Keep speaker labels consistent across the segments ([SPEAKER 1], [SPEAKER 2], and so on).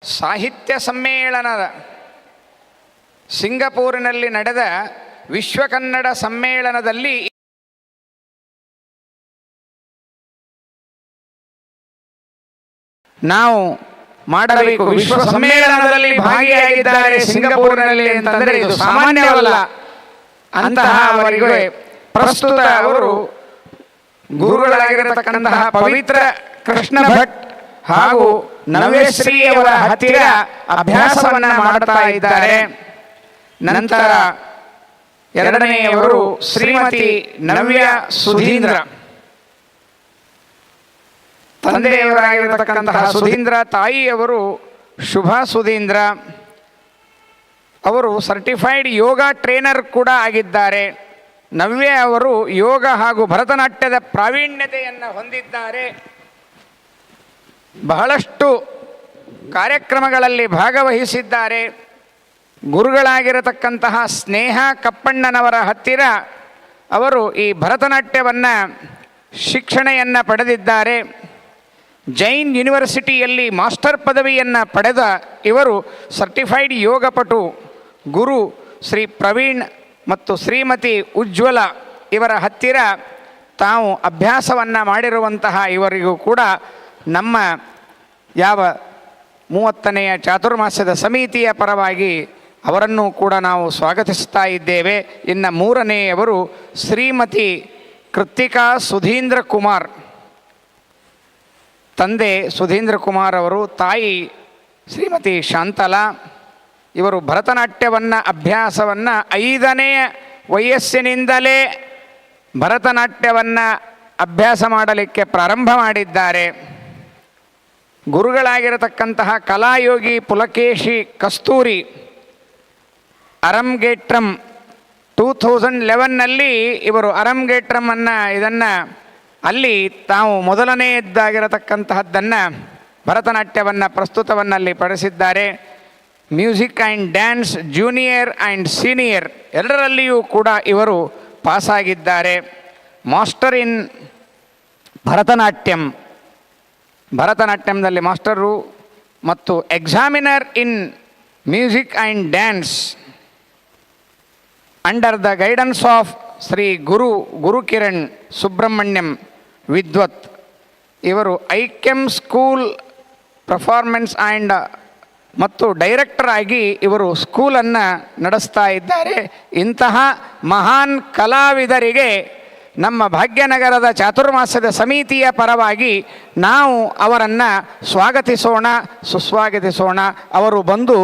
[SPEAKER 1] ಸಾಹಿತ್ಯ ಸಮ್ಮೇಳನದ ಸಿಂಗಪೂರಿನಲ್ಲಿ ನಡೆದ ವಿಶ್ವ ಕನ್ನಡ ಸಮ್ಮೇಳನದಲ್ಲಿ ನಾವು ಮಾಡಬೇಕು. ವಿಶ್ವ ಸಮ್ಮೇಳನದಲ್ಲಿ ಭಾಗಿಯಾಗಿದ್ದಾರೆ ಸಿಂಗಪೂರಿನಲ್ಲಿ ಅಂತಂದರೆ ಇದು ಸಾಮಾನ್ಯವಲ್ಲ. ಅಂತಹ ಅವರಿಗೆ ಪ್ರಸ್ತುತ ಅವರು ಗುರುಗಳಾಗಿರತಕ್ಕಂತಹ ಪವಿತ್ರ ಕೃಷ್ಣ ಭಟ್ ಹಾಗೂ ನವ್ಯಶ್ರೀ ಅವರ ಹತ್ತಿರ ಅಭ್ಯಾಸವನ್ನ ಮಾಡುತ್ತಾ ಇದ್ದಾರೆ. ನಂತರ ಎರಡನೆಯವರು ಶ್ರೀಮತಿ ನವ್ಯ ಸುಧೀಂದ್ರ, ತಂದೆಯವರಾಗಿರತಕ್ಕಂತಹ ಸುಧೀಂದ್ರ, ತಾಯಿಯವರು ಶುಭಾ ಸುಧೀಂದ್ರ. ಅವರು ಸರ್ಟಿಫೈಡ್ ಯೋಗ ಟ್ರೇನರ್ ಕೂಡ ಆಗಿದ್ದಾರೆ. ನವ್ಯ ಅವರು ಯೋಗ ಹಾಗೂ ಭರತನಾಟ್ಯದ ಪ್ರಾವೀಣ್ಯತೆಯನ್ನು ಹೊಂದಿದ್ದಾರೆ. ಬಹಳಷ್ಟು ಕಾರ್ಯಕ್ರಮಗಳಲ್ಲಿ ಭಾಗವಹಿಸಿದ್ದಾರೆ. ಗುರುಗಳಾಗಿರತಕ್ಕಂತಹ ಸ್ನೇಹ ಕಪ್ಪಣ್ಣನವರ ಹತ್ತಿರ ಅವರು ಈ ಭರತನಾಟ್ಯವನ್ನು ಶಿಕ್ಷಣೆಯನ್ನು ಪಡೆದಿದ್ದಾರೆ. ಜೈನ್ ಯೂನಿವರ್ಸಿಟಿಯಲ್ಲಿ ಮಾಸ್ಟರ್ ಪದವಿಯನ್ನು ಪಡೆದ ಇವರು ಸರ್ಟಿಫೈಡ್ ಯೋಗಪಟು. ಗುರು ಶ್ರೀ ಪ್ರವೀಣ್ ಮತ್ತು ಶ್ರೀಮತಿ ಉಜ್ವಲ ಇವರ ಹತ್ತಿರ ತಾವು ಅಭ್ಯಾಸವನ್ನು ಮಾಡಿರುವಂತಹ ಇವರಿಗೂ ಕೂಡ ನಮ್ಮ ಯಾವ 30ನೆಯ ಚಾತುರ್ಮಾಸ್ಯದ ಸಮಿತಿಯ ಪರವಾಗಿ ಅವರನ್ನು ಕೂಡ ನಾವು ಸ್ವಾಗತಿಸ್ತಾ ಇದ್ದೇವೆ. ಇನ್ನು ಮೂರನೆಯವರು ಶ್ರೀಮತಿ ಕೃತ್ತಿಕಾ ಸುಧೀಂದ್ರ ಕುಮಾರ್, ತಂದೆ ಸುಧೀಂದ್ರ ಕುಮಾರ್ ಅವರು, ತಾಯಿ ಶ್ರೀಮತಿ ಶಾಂತಲಾ. ಇವರು ಭರತನಾಟ್ಯವನ್ನು ಅಭ್ಯಾಸವನ್ನು 5ನೇ ವಯಸ್ಸಿನಿಂದಲೇ ಭರತನಾಟ್ಯವನ್ನು ಅಭ್ಯಾಸ ಮಾಡಲಿಕ್ಕೆ ಪ್ರಾರಂಭ ಮಾಡಿದ್ದಾರೆ. ಗುರುಗಳಾಗಿರತಕ್ಕಂತಹ ಕಲಾಯೋಗಿ ಪುಲಕೇಶಿ ಕಸ್ತೂರಿ ಅರಂಗೇಟ್ರಮ್ 2011ನಲ್ಲಿ ಇವರು ಅರಂಗೇಟ್ರಮನ್ನು ಇದನ್ನು ಅಲ್ಲಿ ತಾವು ಮೊದಲನೆಯದ್ದಾಗಿರತಕ್ಕಂತಹದ್ದನ್ನು ಭರತನಾಟ್ಯವನ್ನು ಪ್ರಸ್ತುತವನ್ನು ಅಲ್ಲಿ ಪಡಿಸಿದ್ದಾರೆ. Music and dance junior and senior ಎರಡರಲ್ಲಿಯೂ ಕೂಡ ಇವರು ಪಾಸಾಗಿದ್ದಾರೆ. ಮಾಸ್ಟರ್ ಇನ್ ಭರತನಾಟ್ಯಂನಲ್ಲಿ ಮಾಸ್ಟರು ಮತ್ತು examiner in music and dance under the guidance of Shri Gurukiran Subrahmanyam ವಿದ್ವತ್. ಇವರು ಐಕ್ಯಂ ಸ್ಕೂಲ್ ಪರ್ಫಾರ್ಮೆನ್ಸ್ ಆ್ಯಂಡ್ ಮತ್ತು ಡೈರೆಕ್ಟರ್ ಆಗಿ ಇವರು ಸ್ಕೂಲನ್ನು ನಡೆಸ್ತಾ ಇದ್ದಾರೆ. ಇಂತಹ ಮಹಾನ್ ಕಲಾವಿದರಿಗೆ ನಮ್ಮ ಭಾಗ್ಯನಗರದ ಚಾತುರ್ಮಾಸ್ಯದ ಸಮಿತಿಯ ಪರವಾಗಿ ನಾವು ಅವರನ್ನು ಸ್ವಾಗತಿಸೋಣ, ಸುಸ್ವಾಗತಿಸೋಣ. ಅವರು ಬಂದು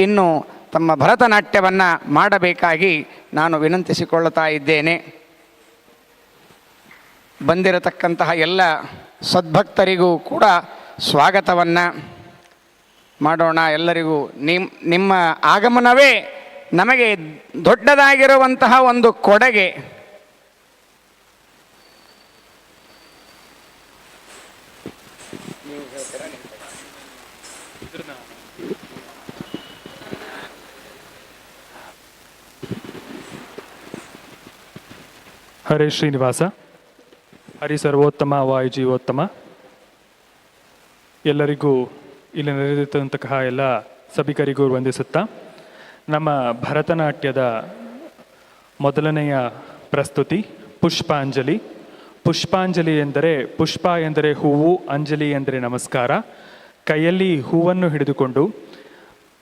[SPEAKER 1] ಇನ್ನು ತಮ್ಮ ಭರತನಾಟ್ಯವನ್ನು ಮಾಡಬೇಕಾಗಿ ನಾನು ವಿನಂತಿಸಿಕೊಳ್ಳುತ್ತಾ ಇದ್ದೇನೆ. ಬಂದಿರತಕ್ಕಂತಹ ಎಲ್ಲ ಸದ್ಭಕ್ತರಿಗೂ ಕೂಡ ಸ್ವಾಗತವನ್ನು ಮಾಡೋಣ. ಎಲ್ಲರಿಗೂ ನಿಮ್ಮ ಆಗಮನವೇ ನಮಗೆ ದೊಡ್ಡದಾಗಿರುವಂತಹ ಒಂದು ಕೊಡುಗೆ.
[SPEAKER 2] ಹರೇ ಶ್ರೀನಿವಾಸ, ಹರಿ ಸರ್ವೋತ್ತಮ ವಾಯು ಜೀವೋತ್ತಮ. ಎಲ್ಲರಿಗೂ ಇಲ್ಲಿ ನಡೆದಿದ್ದಂತಹ ಎಲ್ಲ ಸಭಿಕರಿಗೂ ವಂದಿಸುತ್ತಾ, ನಮ್ಮ ಭರತನಾಟ್ಯದ ಮೊದಲನೆಯ ಪ್ರಸ್ತುತಿ ಪುಷ್ಪಾಂಜಲಿ. ಪುಷ್ಪಾಂಜಲಿ ಎಂದರೆ, ಪುಷ್ಪ ಎಂದರೆ ಹೂವು, ಅಂಜಲಿ ಎಂದರೆ ನಮಸ್ಕಾರ. ಕೈಯಲ್ಲಿ ಹೂವನ್ನು ಹಿಡಿದುಕೊಂಡು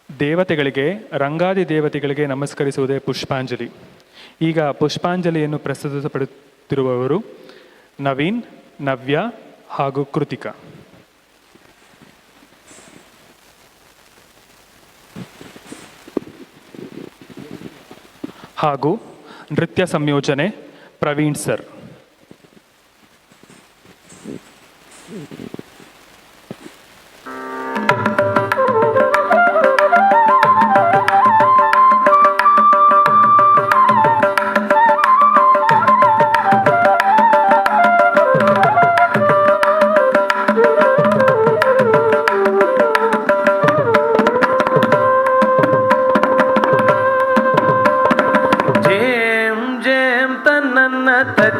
[SPEAKER 2] ದೇವತೆಗಳಿಗೆ, ರಂಗಾದಿ ದೇವತೆಗಳಿಗೆ ನಮಸ್ಕರಿಸುವುದೇ ಪುಷ್ಪಾಂಜಲಿ. ಈಗ ಪುಷ್ಪಾಂಜಲಿಯನ್ನು ಪ್ರಸ್ತುತಪಡುತ್ತಿರುವವರು ನವೀನ್, ನವ್ಯ ಹಾಗೂ ಕೃತಿಕಾ. ಹಾಗೂ ನೃತ್ಯ ಸಂಯೋಜನೆ ಪ್ರವೀಣ್ ಸರ್.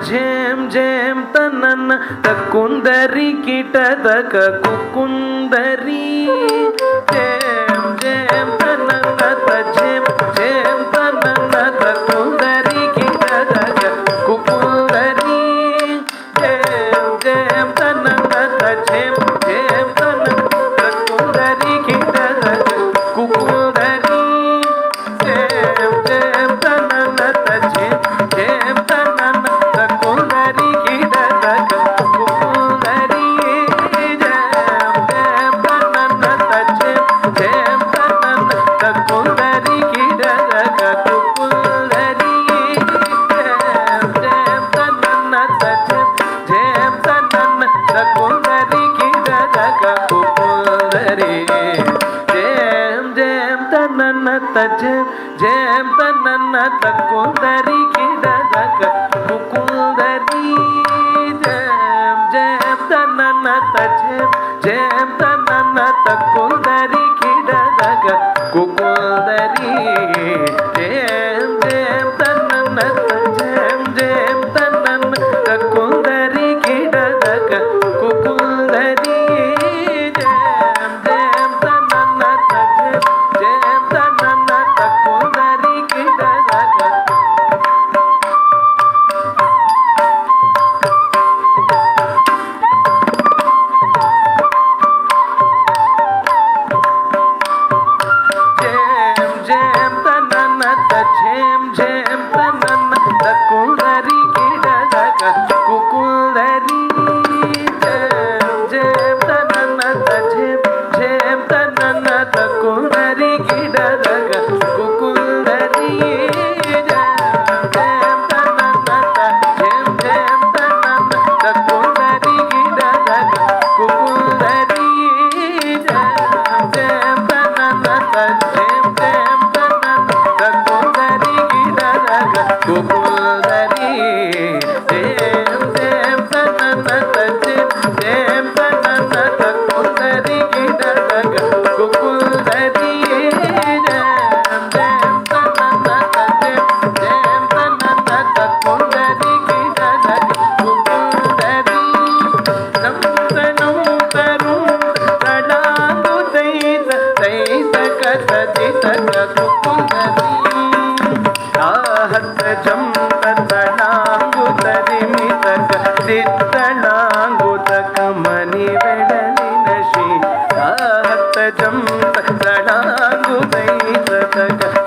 [SPEAKER 3] ಝೇಮ್ ಝೇಮ್ ತನ್ನ ಕುಂದರಿ ಕಿಟದಕ ಕುಂದರಿ ಕುಂದರಿ ಗಿಡದಾಗ ಕುಕುಂದರಿ ಜೇಮ್ ತನನದ ಜೇಮ್ ತನನದ ಕುಂದರಿ ಗಿಡದಾಗ ಕುಕುಂದರಿ ಜೇಮ್ ತನನದ ಜೇಮ್ ತನನದ ಕುಂದರಿ ಗಿಡದಾಗ ಕುಕುಂದರಿ ಜೇಮ್ ತನನದ ಜೇಮ್ ತನನದ ಕುಂದರಿ ಗಿಡದಾಗ ಕುಕುಂದರಿ ಜೇಮ್ ತನನದ ಜೇಮ್ ತನನದ ಕುಂದರಿ ಗಿಡದಾಗ ಕುಕುಂದರಿ ಜೇಮ್ ತನನದ ಜೇಮ್ ತನನದ ಕುಂದರಿ ಗಿಡದಾಗ ಕುಕುಂದರಿ ನಂತರು ತಡಾಂಗು ದೈತ ದೈತ ಕಥಿತಕ ಕುಕುಂದರಿ ಆಹತ ಜಂತ ತಡಾಂಗು ತರಿಮಿತಕ ಸಿದ್ದಣಾಂಗುತಕ ಮನಿ ಬೆಡಲಿನ ಶ್ರೀ ಆಹತ ಜಂತ ತಡಾಂಗು ದೈತಕ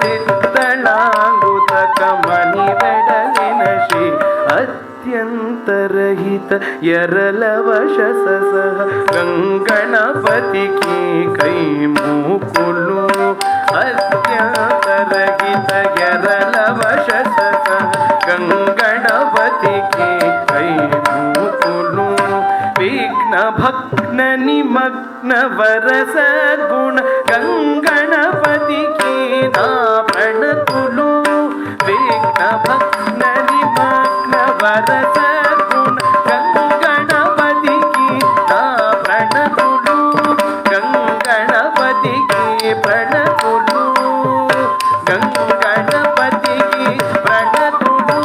[SPEAKER 3] ಸಿದ್ದಣಾಂಗುತಕ ಮನಿ ಬೆಡಲಿನ ಶ್ರೀ ಅತ್ಯಂತರಹಿತ ಎರಲವಶ ಸಹ ಗಂಗಣಪತಿಗೆ ಕೈ ಮೂಕುಲು ಅತ್ಯಂತರಹಿತ ಎರಲವಶ ಸಹ ಗಂಗಣಪತಿಗೆ ಕೈ ಮೂಕುಲು ವಿಘ್ನ ಭಗ್ನ ನಿಮಗ್ನ ವರಸ ಗುಣ ಗಂಗಣಪತಿಗೆ ನಾ ಪ್ರಣತುಲು ವಿಘ್ನ ಭಗ್ನ ನಿಮಗ್ನ ವರಸ ಗುಣ ಗಂಗಣಪತಿಗೆ ನಾ ಪ್ರಣತುಲು ಗಂಗಣಪತಿಗೆ ಪ್ರಣತುಲು ಗಂಗಣಪತಿಗೆ ಪ್ರಣತುಲು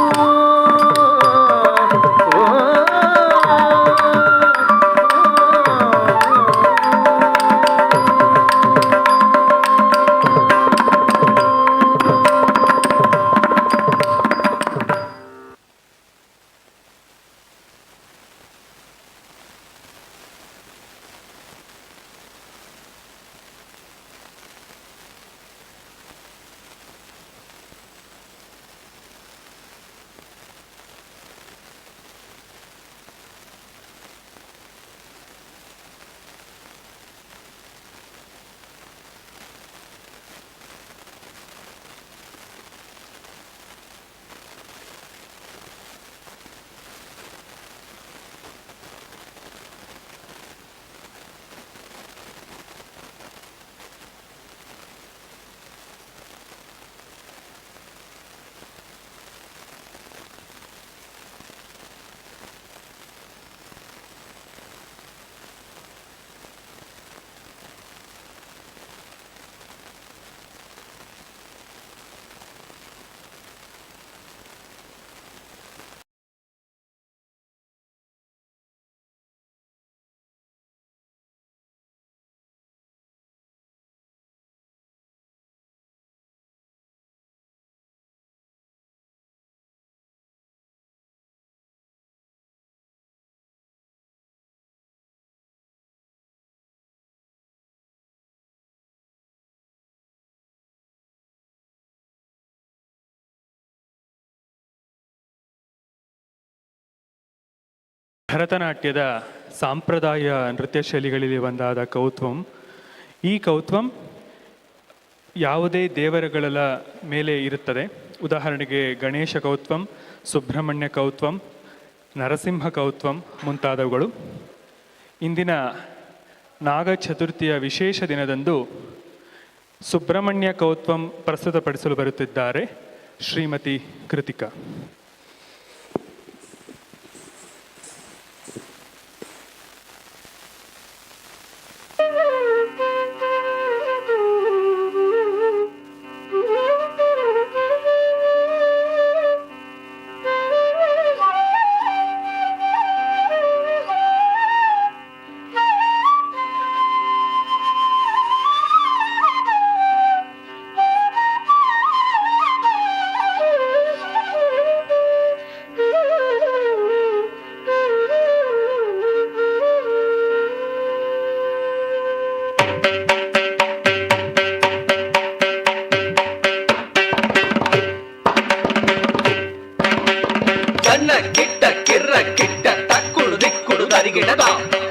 [SPEAKER 2] ಭರತನಾಟ್ಯದ ಸಾಂಪ್ರದಾಯ ನೃತ್ಯ ಶೈಲಿಗಳಲ್ಲಿ ಒಂದಾದ ಕೌತ್ವಂ. ಈ ಕೌತ್ವಂ ಯಾವುದೇ ದೇವರುಗಳ ಮೇಲೆ ಇರುತ್ತದೆ. ಉದಾಹರಣೆಗೆ ಗಣೇಶ ಕೌತ್ವಂ, ಸುಬ್ರಹ್ಮಣ್ಯ ಕೌತ್ವಂ, ನರಸಿಂಹ ಕೌತ್ವಂ ಮುಂತಾದವುಗಳು. ಇಂದಿನ ನಾಗ ಚತುರ್ಥಿಯ ವಿಶೇಷ ದಿನದಂದು ಸುಬ್ರಹ್ಮಣ್ಯ ಕೌತ್ವಂ ಪ್ರಸ್ತುತಪಡಿಸಲು ಬರುತ್ತಿದ್ದಾರೆ ಶ್ರೀಮತಿ ಕೃತಿಕಾ.
[SPEAKER 4] ಜನ್ನ ಕಿಟ್ಟ ಕಿರ್ರ ಕಿಟ್ಟ ತಕ್ಕುಡು ದಿಕ್ಕುಡು ದರಿಗಿಡದ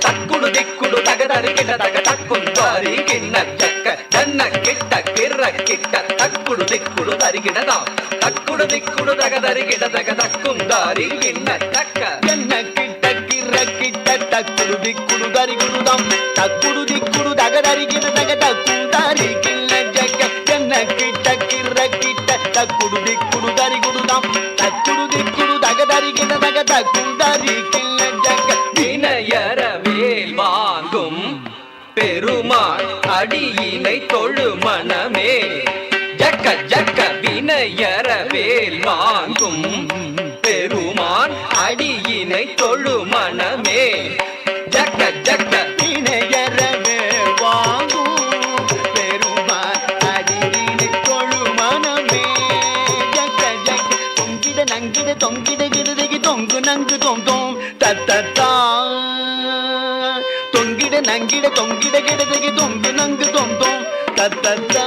[SPEAKER 4] ತಕ್ಕುಡು ದಿಕ್ಕುಡು ತಗದರಿಗಿಡದಾಗ ತಕ್ಕುಂದಾರಿ ಕಿನ್ನ ಚಕ್ಕ ಜನ್ನ ಕಿಟ್ಟ ಕಿರ್ರ ಕಿಟ್ಟ ತಕ್ಕುಡು ದಿಕ್ಕುಡು ದರಿಗಿಡದ ತಕ್ಕುಡು ದಿಕ್ಕುಡು ತಗದರಿಗಿಡದಾಗ ತಕ್ಕುಂದಾರಿ ಕಿನ್ನ ಚಕ್ಕ
[SPEAKER 5] ಜನ್ನ ಕಿಟ್ಟ ಕಿರ್ರ ಕಿಟ್ಟ ತಕ್ಕುಡು ದಿಕ್ಕುಡು ದರಿಗುಡುದಾಂ ತಕ್ಕುಡು ದಿಕ್ಕುಡು ದಗದರಿಗಿಡದಾಗ ತಕ್ಕುಂದಾರಿ ಕಿನ್ನ ಜಕ್ಕ ಜನ್ನ ಕಿಟ್ಟ ಕಿರ್ರ ಕಿಟ್ಟ ತಕ್ಕುಡು ದಿಕ್ಕುಡು ದರಿಗುಡುದಾಂ ತಕ್ಕುಡು ದಿಕ್ಕುಡು தகதரிகிடதக தக்குந்தரி கிள்ள ஜக
[SPEAKER 4] வினயர வேல் வாங்கும் பெருமாள் அடியினை தொழு மனமே ஜக்க ஜக்க வினயர வேல் வாங்கும் பெருமாள் அடியினை தொழு மனமே ஜக்க ஜக்க
[SPEAKER 5] வினயரவே வாங்கும் பெருமாள் அடியினை தொழு மனமே ஜக்க ஜக்க தொங்கிட நங்கிட தொங்கிட கிடதகி தொங்கு நங்கு தொம் தொம் தத்தத்தா தொங்கிட நங்கிட தொங்கிட கிடதகி தொங்கு நங்கு தொம் தொம் தத்தத்தா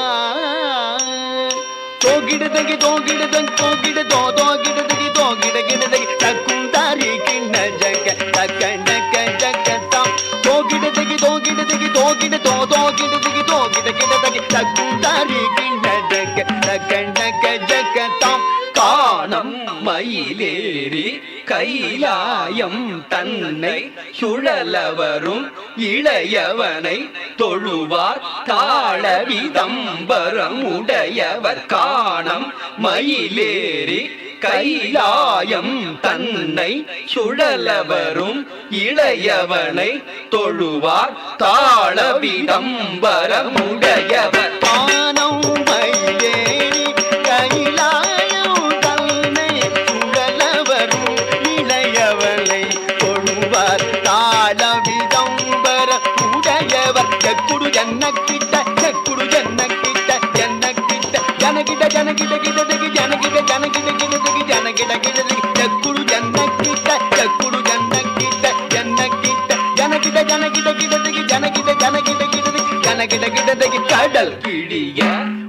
[SPEAKER 5] தோகிடதகி தோகிடதங் தோகிட தோ தோகிடதகி தோகிட கிடதகி தக்குந்தாரி கிண்ண ஜக தக்கணக்க ஜகத்தாம் தோகிடதகி தோகிடதகி தோகிட தோ தோகிடதகி தோகிட கிடதகி தக்குந்தாரி கிண்ண ஜக தக்கணக்க ஜகத்தாம்
[SPEAKER 4] காணம் மயிலேறி கைலாயம் தன்னை சுழலவரும் இளையவனை தொழுவார் தாழ விதம்பரம் உடையவர் காணம் மயிலேறி கைலாயம் தன்னை சுழலவரும் இளையவனை தொழுவார் தாழ விதம்பரம் உடையவர்
[SPEAKER 5] காணம் மயிலேறி கைலாயம் தன்னை சுழலவரும் இளையவனை தொழுவார் தாள விதம்பர உடையவர் ஜக்குடு ஜன்னக்கிட்ட ஜக்குடு ஜன்னக்கிட்ட ஜன்னக்கிட்ட ஜனகிட ஜனகிட கிடதகி ஜனகிட ஜனகிட கிடதகி ஜனகிட கிடதகி ஜக்குடு ஜன்னக்கிட்ட ஜக்குடு ஜன்னக்கிட்ட ஜன்னக்கிட்ட ஜனகிட ஜனகிட கிடதகி ஜனகிட ஜனகிட கிடதகி ஜனகிட கிடதகி கடல்
[SPEAKER 4] கிழிய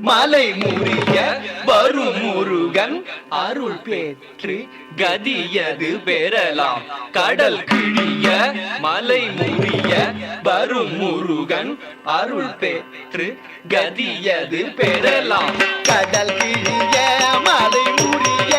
[SPEAKER 4] மலை முறிய வரும் முருகன் அருள் பெற்று கதியது பெறலாம் கடல் கிழிய மலை முறிய வரும் முருகன் அருள் பெற்று கதியது பெறலாம்
[SPEAKER 5] கடல் கிழிய மலை முறிய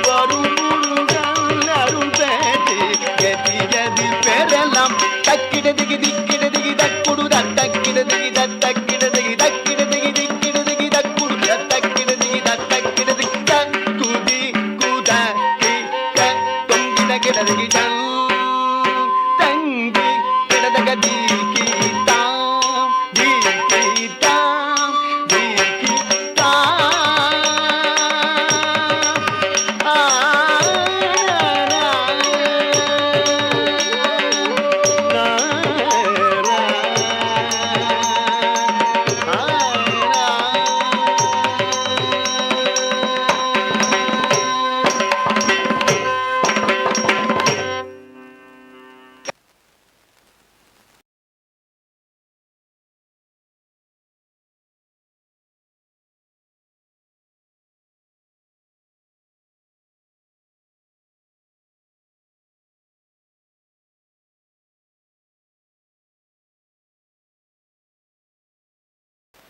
[SPEAKER 5] வரும் முருகன் அருள் பெற்று கதியது பெறலாம் தக்கிடதகி திக்கிடதகி தக்குடு தக்கிடதகி தக்கிடதகி தக்கிடதகி திக்கிடதகி தக்குடு தக்கிடதகி தக்கிடதகி தக்குதி குதகி தொங்கிட கிடதகி தங்கி கிடதக தீக்கித்தாம் தீக்கித்தாம் தீக்கித்தாம்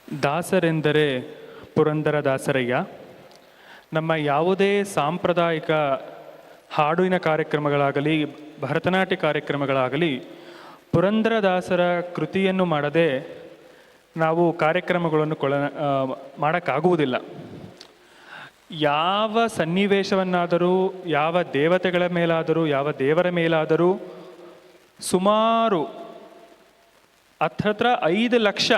[SPEAKER 2] ದಾಸರೆಂದರೆ ಪುರಂದರದಾಸರಯ್ಯ. ನಮ್ಮ ಯಾವುದೇ ಸಾಂಪ್ರದಾಯಿಕ ಹಾಡುವಿನ ಕಾರ್ಯಕ್ರಮಗಳಾಗಲಿ ಭರತನಾಟ್ಯ ಕಾರ್ಯಕ್ರಮಗಳಾಗಲಿ ಪುರಂದರದಾಸರ ಕೃತಿಯನ್ನು ಮಾಡದೆ ನಾವು ಕಾರ್ಯಕ್ರಮಗಳನ್ನು ಮಾಡೋಕ್ಕಾಗುವುದಿಲ್ಲ. ಯಾವ ಸನ್ನಿವೇಶವನ್ನಾದರೂ ಯಾವ ದೇವತೆಗಳ ಮೇಲಾದರೂ ಯಾವ ದೇವರ ಮೇಲಾದರೂ ಸುಮಾರು ಹತ್ರ 5 ಲಕ್ಷ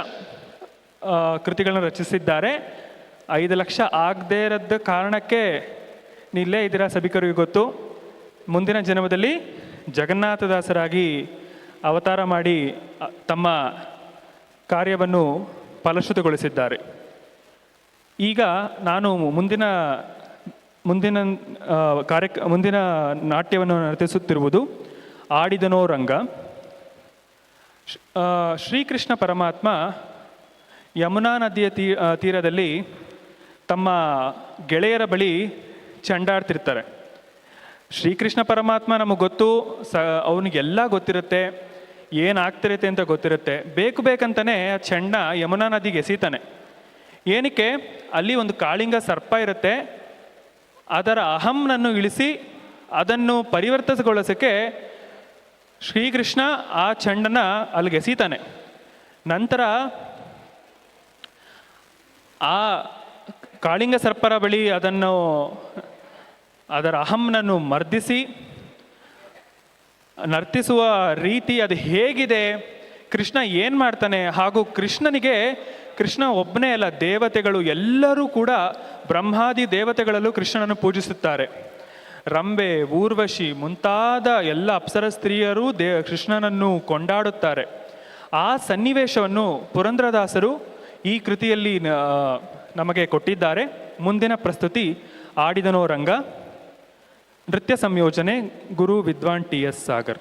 [SPEAKER 2] ಕೃತಿಗಳನ್ನು ರಚಿಸಿದ್ದಾರೆ. 5 ಲಕ್ಷ ಆಗದೇ ಇರೋದ ಕಾರಣಕ್ಕೆ ಇಲ್ಲೇ ಇದ್ದೀರಾ ಸಭಿಕರಿಗೂ ಗೊತ್ತು. ಮುಂದಿನ ಜನ್ಮದಲ್ಲಿ ಜಗನ್ನಾಥದಾಸರಾಗಿ ಅವತಾರ ಮಾಡಿ ತಮ್ಮ ಕಾರ್ಯವನ್ನು ಫಲಶ್ರುತಗೊಳಿಸಿದ್ದಾರೆ. ಈಗ ನಾನು ಮುಂದಿನ ನಾಟ್ಯವನ್ನು ನರ್ತಿಸುತ್ತಿರುವುದು ಆಡಿದನೋ ರಂಗ. ಶ್ರೀಕೃಷ್ಣ ಪರಮಾತ್ಮ ಯಮುನಾ ನದಿಯ ತೀರದಲ್ಲಿ ತಮ್ಮ ಗೆಳೆಯರ ಬಳಿ ಚಂಡಾಡ್ತಿರ್ತಾರೆ. ಶ್ರೀಕೃಷ್ಣ ಪರಮಾತ್ಮ ನಮಗೆ ಗೊತ್ತು, ಅವನಿಗೆಲ್ಲ ಗೊತ್ತಿರುತ್ತೆ, ಏನಾಗ್ತಿರುತ್ತೆ ಅಂತ ಗೊತ್ತಿರುತ್ತೆ. ಬೇಕಂತಾನೆ ಆ ಚೆಂಡ ಯಮುನಾ ನದಿಗೆ ಎಸೀತಾನೆ. ಏನಕ್ಕೆ? ಅಲ್ಲಿ ಒಂದು ಕಾಳಿಂಗ ಸರ್ಪ ಇರುತ್ತೆ, ಅದರ ಅಹಂನನ್ನು ಇಳಿಸಿ ಅದನ್ನು ಪರಿವರ್ತಿಸಗೊಳಿಸೋಕ್ಕೆ ಶ್ರೀಕೃಷ್ಣ ಆ ಚೆಂಡನ ಅಲ್ಲಿಗೆ ಎಸೀತಾನೆ. ನಂತರ ಆ ಕಾಳಿಂಗ ಸರ್ಪರ ಬಳಿ ಅದರ ಅಹಂನನ್ನು ಮರ್ದಿಸಿ ನರ್ತಿಸುವ ರೀತಿ ಅದು ಹೇಗಿದೆ, ಕೃಷ್ಣ ಏನು ಮಾಡ್ತಾನೆ, ಹಾಗೂ ಕೃಷ್ಣ ಒಬ್ಬನೇ ಅಲ್ಲ, ದೇವತೆಗಳು ಎಲ್ಲರೂ ಕೂಡ ಬ್ರಹ್ಮಾದಿ ದೇವತೆಗಳಲ್ಲೂ ಕೃಷ್ಣನನ್ನು ಪೂಜಿಸುತ್ತಾರೆ. ರಂಬೆ, ಊರ್ವಶಿ ಮುಂತಾದ ಎಲ್ಲ ಅಪ್ಸರ ಸ್ತ್ರೀಯರೂ ಕೃಷ್ಣನನ್ನು ಕೊಂಡಾಡುತ್ತಾರೆ. ಆ ಸನ್ನಿವೇಶವನ್ನು ಪುರಂದರದಾಸರು ಈ ಕೃತಿಯಲ್ಲಿ ನಮಗೆ ಕೊಟ್ಟಿದ್ದಾರೆ. ಮುಂದಿನ ಪ್ರಸ್ತುತಿ ಆಡಿದನೋ ರಂಗ, ನೃತ್ಯ ಸಂಯೋಜನೆ ಗುರು ವಿದ್ವಾನ್ TS ಸಾಗರ್.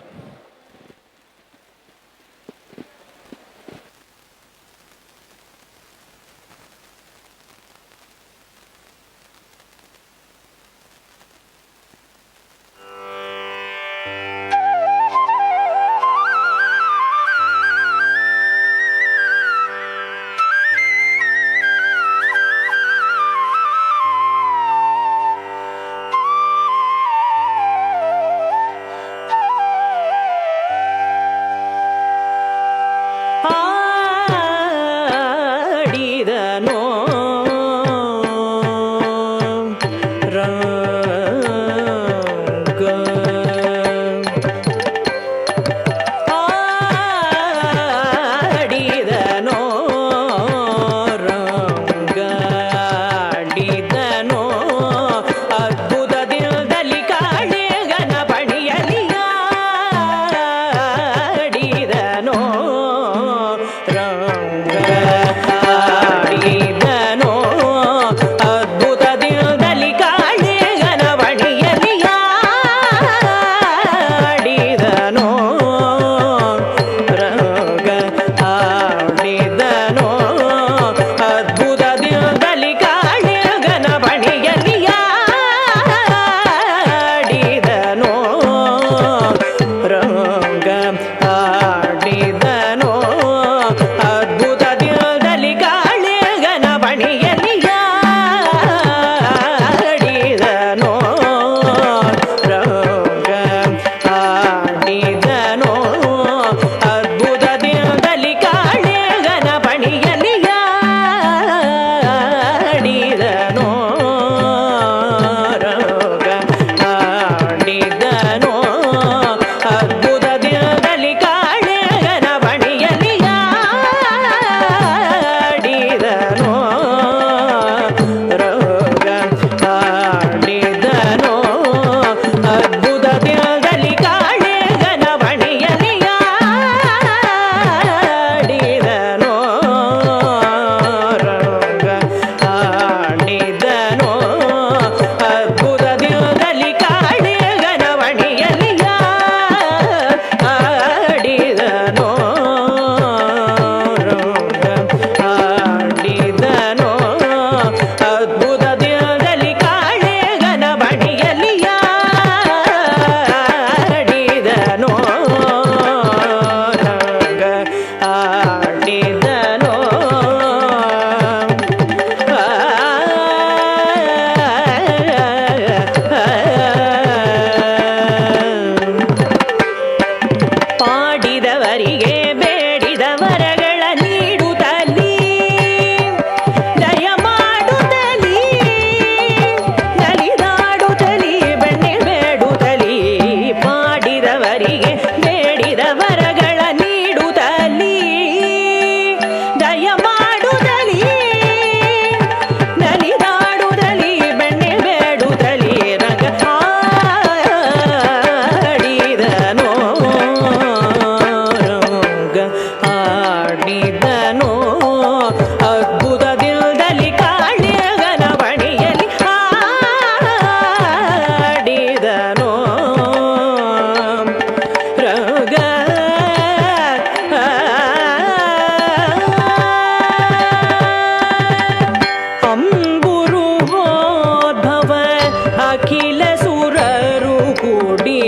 [SPEAKER 6] ಕೂಡಿ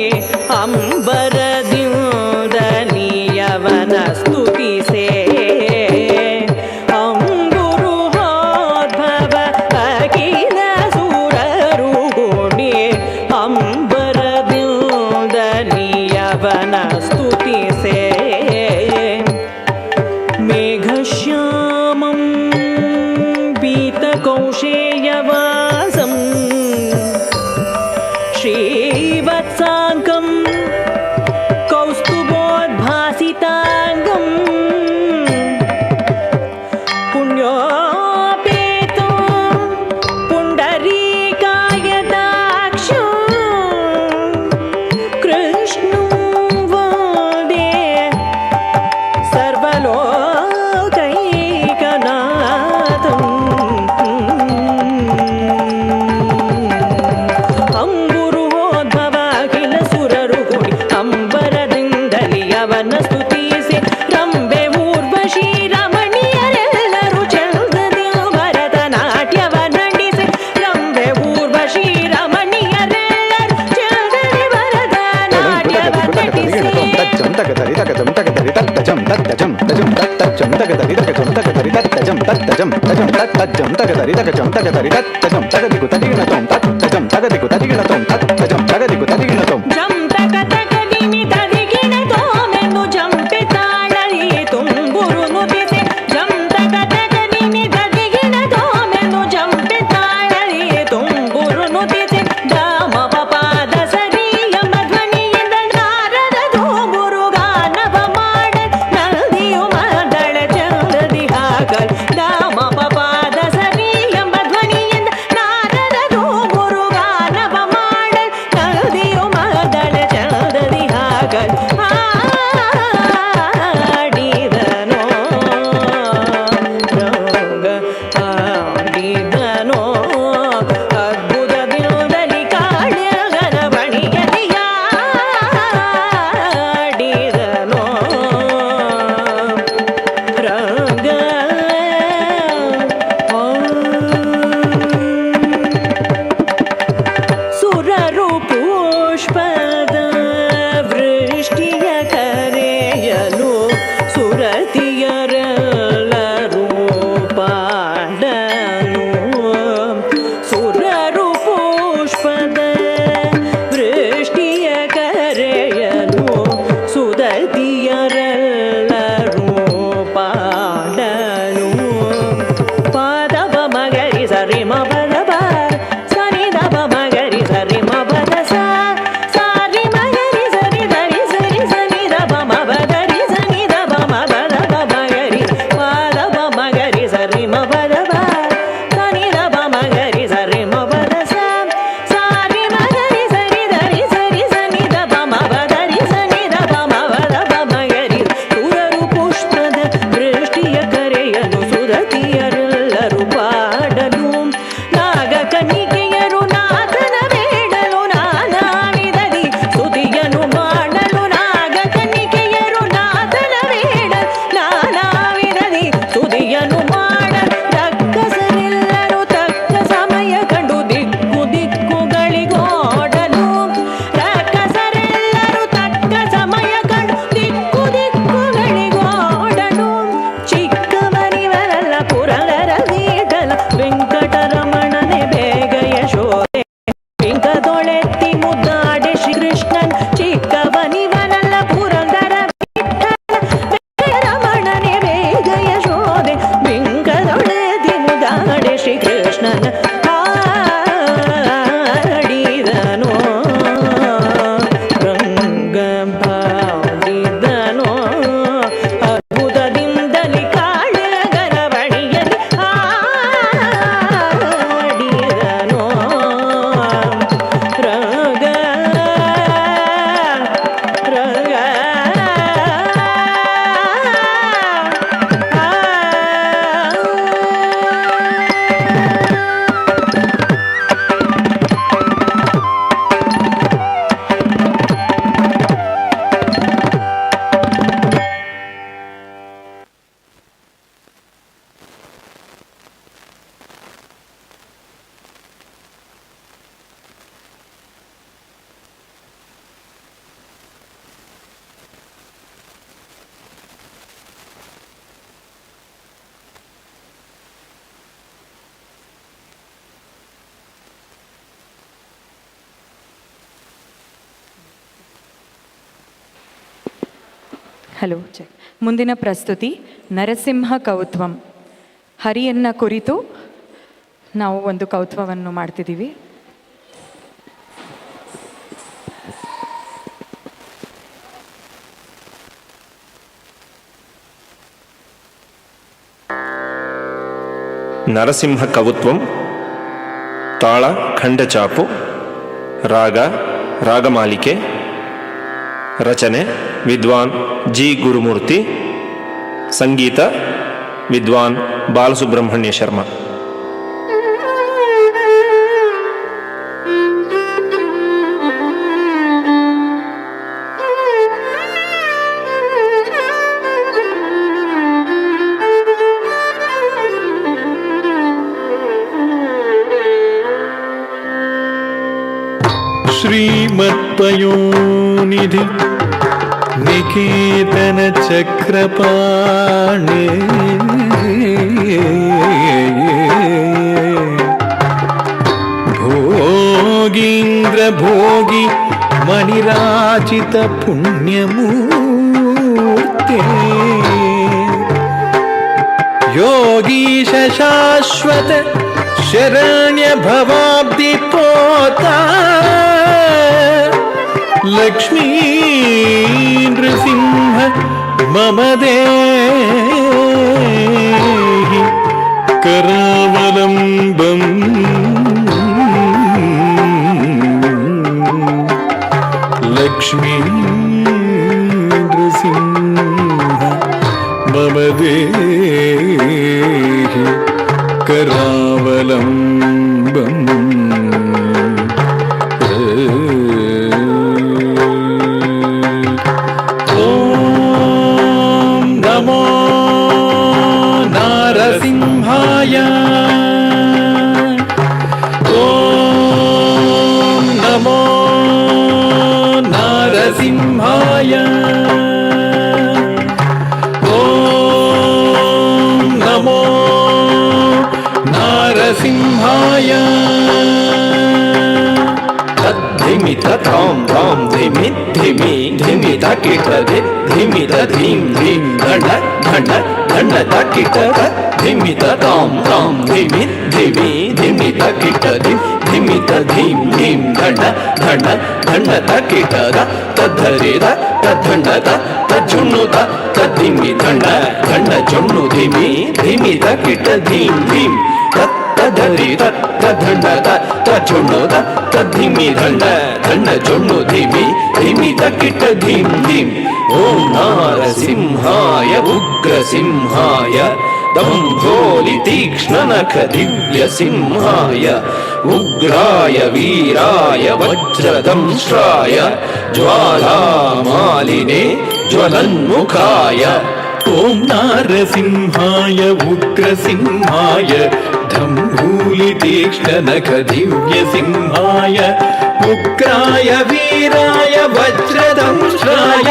[SPEAKER 6] ಅಂಬರದಿಂದ ನೀಯವನ ಸ್ತುತಿಸೇ ಅಂಬುರುಹೋದ್ಭವ ಅಖಿಲ ಸುರರು ಕೂಡಿ ಅಂಬರದಿಂದ ನೀಯವನ ಸ್ತುತಿಸೇ ಮೇಘಶ್ಯಾಮಂ ಪೀತಕೌಶೇಯವಾಸಂ ಶ್ರೀವತ್ಸಾಂಗಂ ಕೌಸ್ತುಭೋದ್ಭಾಸಿತಾಂಗಂ ಪುಣ್ಯೋಪೇತಂ ಪುಂಡರೀಕಾಯದಾಕ್ಷಂ ಕೃಷ್ಣಂ ವಂದೇ ಸರ್ವಲೋಕೈಕನಾಥಂ ಅಂಬುರುಹೋದ್ಭವ ಅಖಿಲ ಸುರರು ಕೂಡಿ ಅಂಬರದಿಂದಲಿ ಅವನ ಸ್ತುತಿಸಿ ರಂಬೆ ಊರ್ವಶಿ ರಮಣೀಯರೆಲ್ಲರೂ ಚಂದದಿ ಭರತನಾಟ್ಯವ ನಂಡಿಸಿ ರಂಬೆ ಊರ್ವಶಿ ರಮಣೀಯರೆಲ್ಲರೂ ಚಂದದಿ ಭರತನಾಟ್ಯವ ನಟಿಸಿ ಜಂ ತಕ ತಕ ದಿಮಿ ತದಿಗಿಣ ತೋಮೆಂದು ಜಂಪೆ ತಾಳಲಿ ತುಂಬುರು ನುತಿಸೆ ಜಂ ತಕ ತಕ ದಿಮಿ ತದಿಗಿಣ ತೋಮೆಂದು ಜಂಪೆ ತಾಳಲಿ ತುಂಬುರು ನುತಿಸೆ ದಾಮ ಪಪಾದ ಸರಿಯ ಮಧ್ವನಿಯಿಂದ ನಾರದ ಧೂಗುರು ಗಾನವ ಮಾಡ ನಂದಿಯು ಮದಳ ಚಂದದಿ ಹಾಕಲ್ ದಾಮ ಪಪಾದ ಸರಿಯ ಮಧ್ವನಿಯಿಂದ ನಾರದ ಧೂಗುರು ಹಲೋ ಚೆಕ್. ಮುಂದಿನ ಪ್ರಸ್ತುತಿ ನರಸಿಂಹ ಕೌತ್ವಂ. ಹರಿಯನ್ನು ಕುರಿತು ನಾವು ಒಂದು ಕೌತ್ವವನ್ನು ಮಾಡ್ತಿದ್ದೀವಿ.
[SPEAKER 7] ನರಸಿಂಹ ಕವುತ್ವಂ. ತಾಳ ಖಂಡಚಾಪು. ರಾಗ ರಾಗಮಾಲಿಕೆ. ರಚನೆ ವಿದ್ವಾನ್ ಜಿ ಗುರುಮೂರ್ತಿ. ಸಂಗೀತ ವಿದ್ವಾನ್ ಬಾಲಸುಬ್ರಹ್ಮಣ್ಯ ಶರ್ಮಾ.
[SPEAKER 8] श्रीमत्पयोनिधि निकेतन चक्रपाणे भोगीन्द्र भोगी मणिराजित पुण्यमूर्ते योगीश शाश्वत शरण्य भवाब्दि पोता लक्ष्मी नृसिंह मम देहि करावलम्बम् लक्ष्मी नृसिंह मम देहि करावलम्बम् नरसिंहाय ॐ नमो नरसिंहाय ॐ नमो नरसिंहाय धिमि तां तां धिमि धिमि धिमि तकिट धिमि धीं धीं घण्ट घण्ट घण्ट तकिट धिमि तां तां धिमि धिमि धिमि तकिट धिमि धीं धीं घण्ट घण्ट घण्ट तकिट तद्धरि तद्धण्ड तज्जुण्णु तद्धिमि घण्ट घण्ट जुण्णु धिमि धिमि तकिट धीं धीं तद्धरि तद्धण्ड तज्जुण्णु तद्धिमि घण्ट घण्ट जुण्णु धिमि धिमि तकिट धीं धीं ॐ नारसिंहाय उग्रसिंहाय दम्भोलि तीक्ष्णनख दिव्यसिंहाय उग्राय वीराय वज्रदंष्ट्राय ज्वालामालिने ज्वलन्मुखाय ॐ नारसिंहाय उग्रसिंहाय दम्भोलि तीक्ष्णनख दिव्यसिंहाय उग्राय वीराय वज्रदंष्ट्राय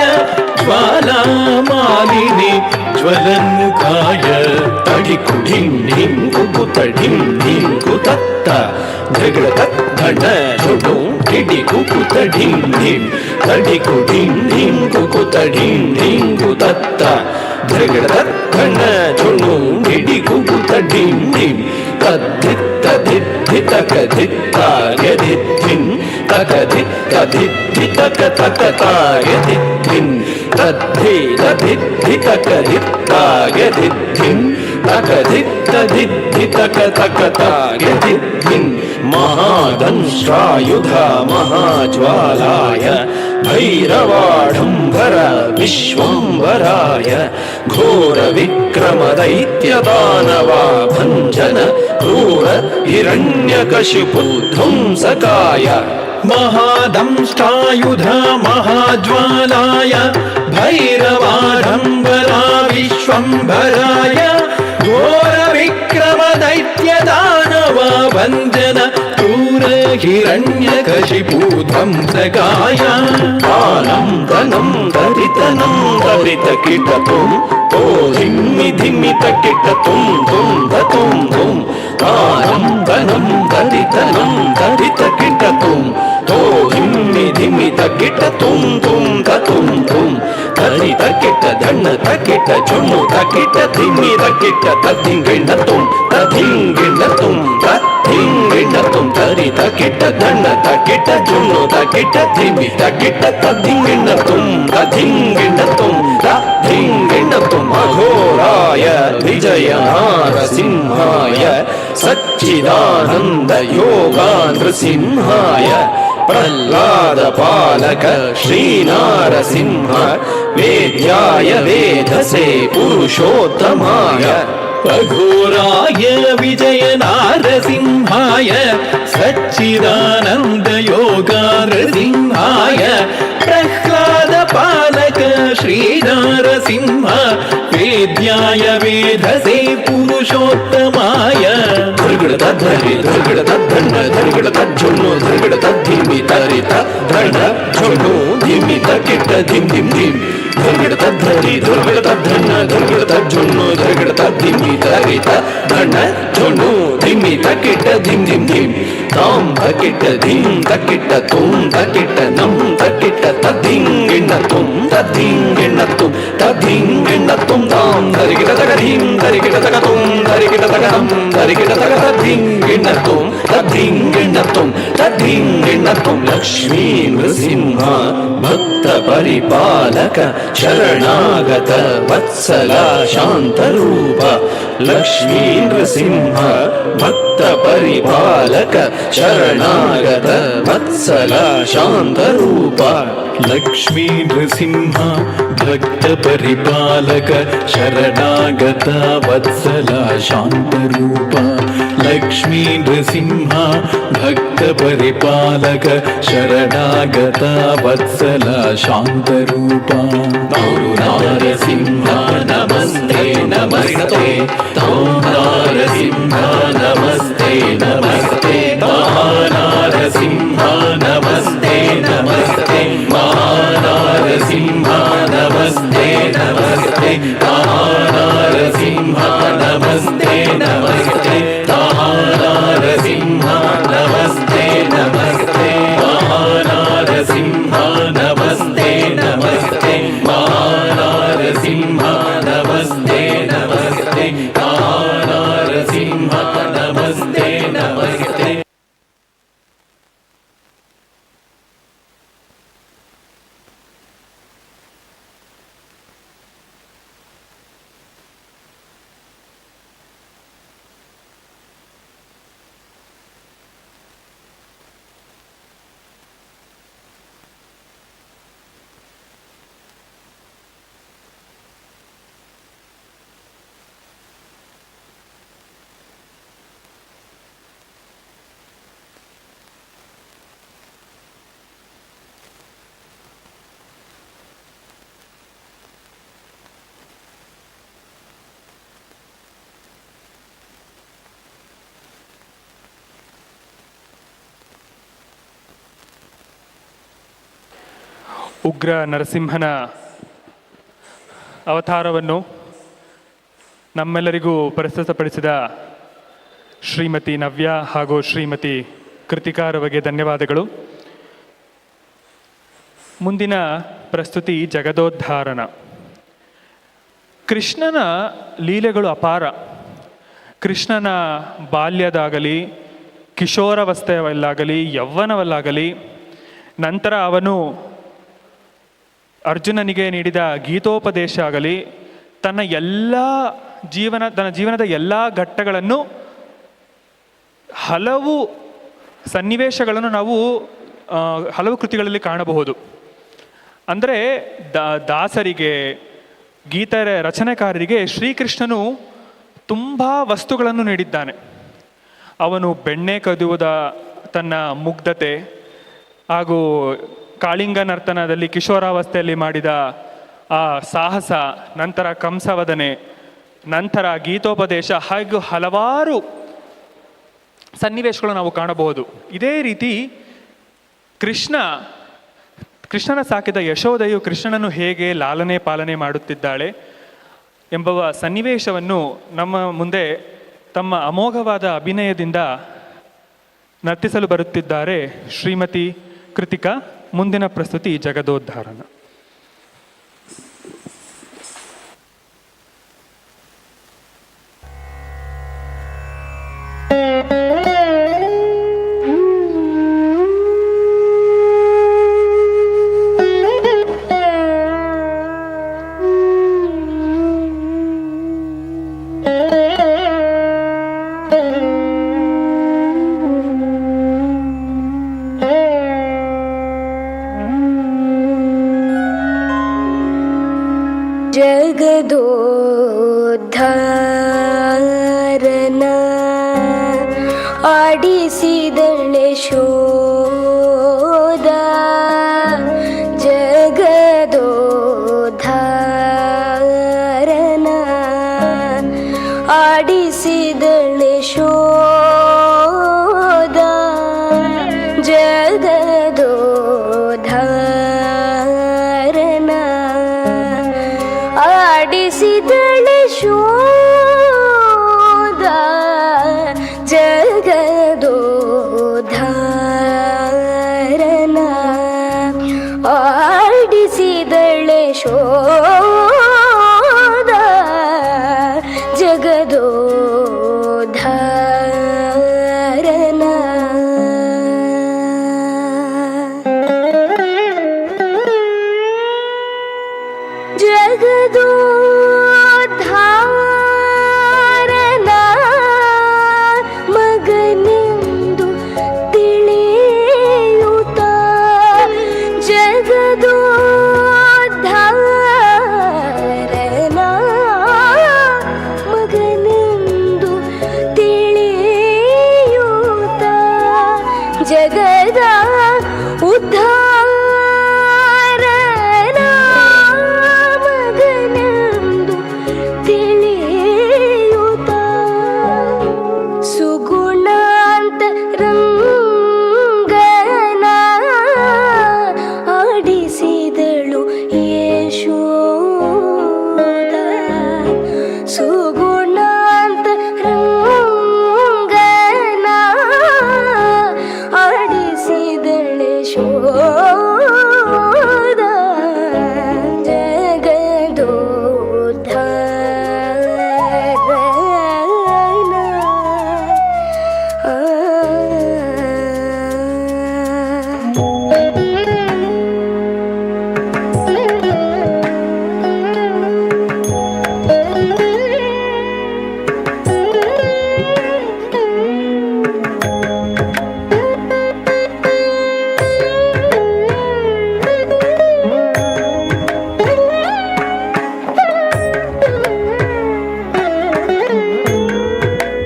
[SPEAKER 8] ज्वालामालिने ज्वलन्मुखाय तडिकु ढिं ढिं कुकुत ढिं ढिं कुतत्त झगड़त घट झुडु ढिडि कुकुत ढिं ढिं तडिकु ढिं ढिं कुकुत ढिं ढिं कुतत्त झगड़त घट झुडु ढिडि कुकुत ढिं ढिं तद्धित धित तक धित्ताय धिद्धिं तक धित तक तक ताय धिद्धिं तद्धि तक धित्ताय धिद्धिं तक धित तक ताय धिद्धिं महादंष्ट्रायुध महाज्वालाय भैरवाढम्बर विश्वम्भराय घोर विक्रम दैत्य दानवा भञ्जन क्रूर हिरण्यकशिपु ध्वंसकाय महादंष्टायुध महाज्वालाय भैरवाढम्बरा विश्वम्भराय घोर विक्रम दैत्य दानवा भञ्जन क्रूर हिरण्यकशिपु ध्वंसकाय आनं धनं दरितनं दरितकिटतुं ओ धिम्मि धिम्मि तकिटतुं तुं धतुं तुं आनं धनं दरितनं दरितकिटतुं तो धिम्मि धिम्मि तकिटतुं तुं धतुं तुं दरितकिट ಧಣ್ಣ ತಕ್ಕಿಟ್ಟ ಚುಣ್ಣು ತಕ್ಕಿಟ್ಟ ಧಿಮ್ಮಿ ತಕ್ಕಿಟ್ಟ ತದ್ದಿಂಗಿಣ್ಣ ತುಂ ತದ್ದಿಂಗಿಣ್ಣ ತುಂ ತದ್ದಿಂಗಿಣ್ಣ ತುಂ ತರಿ ತಕ್ಕಿಟ್ಟ ಧಣ್ಣ ತಕ್ಕಿಟ್ಟ ಚುಣ್ಣು ತಕ್ಕಿಟ್ಟ ಧಿಮ್ಮಿ ತಕ್ಕಿಟ್ಟ ತದ್ದಿಂಗಿಣ್ಣ ತುಂ ತದ್ದಿಂಗಿಣ್ಣ ತುಂ ತದ್ದಿಂಗಿಣ್ಣ ತುಂ ಅಘೋರಾಯ ವಿಜಯ ನಾರಸಿಂಹಾಯ ಸಚ್ಚಿದಾನಂದ ಯೋಗ ನೃಸಿಂಹಾಯ ಪ್ರಹ್ಲಾದ ಪಾಲಕ ಶ್ರೀನಾರಸಿಂಹ ವೇದ್ಯಾಯ ವೇದಸೆ ಪುರುಷೋತ್ತಮಾಯ ಅಘೋರಾಯ ವಿಜಯ ನಾರಸಿಂಹಾಯ ಸಚ್ಚಿದಾನಂದ ಯೋಗ ನೃಸಿಂಹಾಯ ಪ್ರಹ್ಲಾದ ಪಾಲಕ ಶ್ರೀನಾರಸಿಂಹ ವೇದ್ಯಾಯ ವೇದಸೆ ಪುರುಷೋತ್ತಮಾಯ ಧರ್ಗಡ ಧರಿ ಧರ್ಗಡ ಧಣ್ಣ ಧರ್ಗಡ ತಜ್ಜುಣ್ಣು ಧರ್ಗಡ ತದ್ಧಿಮ್ಮಿ ತರಿತ ಧಣ್ಣ ಝೊಣ್ಣು ಧಿಮ್ಮಿ ತಕ್ಕಿಟ್ಟ ಧಿಮ್ ಧಿಮ್ ಧಿಮ್ ಧರ್ಗಡ ತದ್ಧರಿ ಧರ್ಗಡ ತದ್ಧಣ್ಣ ಧರ್ಗಡ ತಜ್ಜುಣ್ಣು ಧರ್ಗಡ ತದ್ಧಿಮ್ಮಿ ತರಿತ ಧಣ್ಣ ಝೊಣ್ಣು ಧಿಮ್ಮಿ ತಕ್ಕಿಟ್ಟ ಧಿಮ್ ಧಿಮ್ ಧಿಮ್ ತಾಂ ತಕ್ಕಿಟ್ಟ ಧಿಮ್ ತಕ್ಕಿಟ್ಟ ತುಂ ತಕ್ಕಿಟ್ಟ ನಂ ತಕ್ಕಿಟ್ಟ ತದ್ದಿಂಗಿಣ್ಣ ತುಂ ತದ್ದಿಂಗಿಣ್ಣ ತುಂ ತದ್ದಿಂಗಿಣ್ಣ ತುಂ ತಾಂ ಧರಿಗಿಡ ತಗ ಧೀಂ ಧರಿಗಿಡ ತಗ ತುಂ ಧರಿಗಿಡ ತಗ ಹಂ ಧರಿಗಿಡ ತಗ ತದ್ದಿಂಗಿಣ್ಣ ತುಂ ತದ್ದಿಂಗಿಣ್ಣ ತುಂ ತದ್ದಿಂಗಿಣ್ಣ ತುಂ ಲಕ್ಷ್ಮೀ ನೃಸಿಂಹ ಭಕ್ತ ಪರಿಪಾಲಕ ಶರಣಾಗತ ವತ್ಸಲ ಶಾಂತರೂಪ ಲಕ್ಷ್ಮೀ ನೃಸಿಂಹ ಭಕ್ತ ಪರಿಪಾಲಕ ಶರಣಾಗತ ವತ್ಸಲ ಶಾಂತರೂಪ ಲಕ್ಷ್ಮೀ ನೃಸಿಂಹ ಭಕ್ತ ಪರಿಪಾಲಕ ಶರಣಾಗತ ವತ್ಸಲ ಶಾಂತರೂಪ ಲಕ್ಷ್ಮೀ ನೃಸಿಂಹ ಭಕ್ತ ಪರಿಪಾಲಕ ಶರಣಾಗತ ವತ್ಸಲ ಶಾಂತರೂಪ ನಾರಸಿಂಹ ನಮಸ್ತೆ ನಮಸ್ತೆ ನಾರಸಿಂಹ ನಮಸ್ತೆ ನಮಸ್ತೆ ನಾರಸಿಂಹ ನಮಸ್ತೆ ನಮಸ್ತೆ ನಾರಸಿಂಹ ನಮಸ್ತೆ ನಮಸ್ತೆ ನಾರಸಿಂಹ ನಮಸ್ತೆ ನಮಸ್ತೆ ನಾರಸಿಂಹ ನಮಸ್ತೆ ನಮಸ್ತೆ ನಾರಸಿಂಹ ನಮಸ್ತೆ ನಮಸ್ತೆ ನಾರಸಿಂಹ ನಮಸ್ತೆ ನಮಸ್ತೆ ನಾರಸಿಂಹ ನಮಸ್ತೆ ನಮಸ್ತೆ
[SPEAKER 2] ಉಗ್ರ ನರಸಿಂಹನ ಅವತಾರವನ್ನು ನಮ್ಮೆಲ್ಲರಿಗೂ ಪ್ರಸ್ತುತಪಡಿಸಿದ ಶ್ರೀಮತಿ ನವ್ಯ ಹಾಗೂ ಶ್ರೀಮತಿ ಕೃತಿಕಾರ ಬಗ್ಗೆ ಧನ್ಯವಾದಗಳು. ಮುಂದಿನ ಪ್ರಸ್ತುತಿ ಜಗದೋದ್ಧಾರನ. ಕೃಷ್ಣನ ಲೀಲೆಗಳು ಅಪಾರ. ಕೃಷ್ಣನ ಬಾಲ್ಯದಾಗಲಿ, ಕಿಶೋರಾವಸ್ಥೆಯಲ್ಲಾಗಲಿ, ಯೌವನವಲ್ಲಾಗಲಿ, ನಂತರ ಅವನು ಅರ್ಜುನನಿಗೆ ನೀಡಿದ ಗೀತೋಪದೇಶ ಆಗಲಿ, ತನ್ನ ಜೀವನದ ಎಲ್ಲ ಘಟ್ಟಗಳನ್ನು, ಹಲವು ಸನ್ನಿವೇಶಗಳನ್ನು ನಾವು ಹಲವು ಕೃತಿಗಳಲ್ಲಿ ಕಾಣಬಹುದು. ಅಂದರೆ ದಾಸರಿಗೆ, ಗೀತ ರಚನೆಕಾರರಿಗೆ ಶ್ರೀಕೃಷ್ಣನು ತುಂಬ ವಸ್ತುಗಳನ್ನು ನೀಡಿದ್ದಾನೆ. ಅವನು ಬೆಣ್ಣೆ ಕದಿಯುವುದ ತನ್ನ ಮುಗ್ಧತೆ, ಹಾಗೂ ಕಾಳಿಂಗ ನರ್ತನದಲ್ಲಿ ಕಿಶೋರಾವಸ್ಥೆಯಲ್ಲಿ ಮಾಡಿದ ಆ ಸಾಹಸ, ನಂತರ ಕಂಸವದನೆ, ನಂತರ ಗೀತೋಪದೇಶ, ಹಾಗೂ ಹಲವಾರು ಸನ್ನಿವೇಶಗಳು ನಾವು ಕಾಣಬಹುದು. ಇದೇ ರೀತಿ ಕೃಷ್ಣನ ಸಾಕಿದ ಯಶೋದೆಯು ಕೃಷ್ಣನನ್ನು ಹೇಗೆ ಲಾಲನೆ ಪಾಲನೆ ಮಾಡುತ್ತಿದ್ದಾಳೆ ಎಂಬ ಸನ್ನಿವೇಶವನ್ನು ನಮ್ಮ ಮುಂದೆ ತಮ್ಮ ಅಮೋಘವಾದ ಅಭಿನಯದಿಂದ ನರ್ತಿಸಲು ಬರುತ್ತಿದ್ದಾರೆ ಶ್ರೀಮತಿ ಕೃತಿಕಾ. ಮುಂದಿನ ಪ್ರಸ್ತುತಿ ಜಗದೋದ್ಧಾರನ.
[SPEAKER 9] ಜಗದೋದ್ಧಾರನ ಆಡಿಸಿದಳೆ ಶೋಧ ಜಗದೋದ್ಧಾರನ ಆಡಿಸಿದಳೆ ಶೋಧ ಜಗದೋದ್ಧಾರನ ಆಡಿಸಿದಳೆ ಶೋಧ ಜಗದೋದ್ಧಾರನ ಆಡಿಸಿದಳೆ ಶೋಧ ಜಗದೋದ್ಧಾರನ ಜಗದೋದ್ಧಾರನ ಮಗನೆಂದು ತಿಳಿಯುತ್ತ ಜಗದೋದ್ಧಾರನ ಮಗನೆಂದು ತಿಳಿಯುತ್ತ ಜಗದ ಉದ್ಧಾರನ ಮಗನೆಂದು ತಿಳಿಯುತ್ತ ಸುಗುಣಾಂತ ರಂಗನ ಆಡಿಸಿದಳು ಯಶೋದ ಸುಗುಣಾಂತ ರಂಗನ ಆಡಿಸಿದಳೆ ಶೋಧ ಜಗದೋದ್ಧಾರನ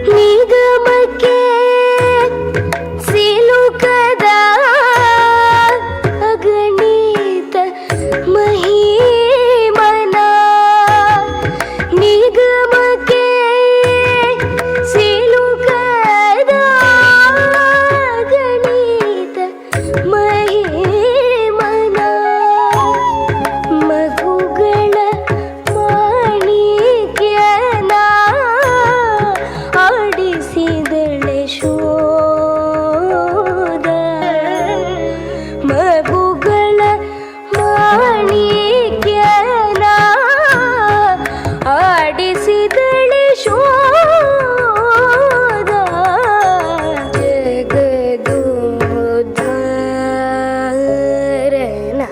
[SPEAKER 9] ನಿಗಮಕ್ಕೆ ಸಿಲುಕದ ಅಗಣಿತ ಮಹಿಮನ ನಿಗಮಕ್ಕೆ ಸಿಲುಕದ ಅಗಣಿತ ಮಹಿಮನ ಮಗುಗಳ ಮಾಣಿಕ್ಯನ ಆಡಿಸಿದಳೆ ಶೋಧ ಮಗುಗಳ ಮಾಣಿಕ್ಯನ ಆಡಿಸಿದಳೆ ಶೋಧ ಜಗದೋದ್ಧಾರನ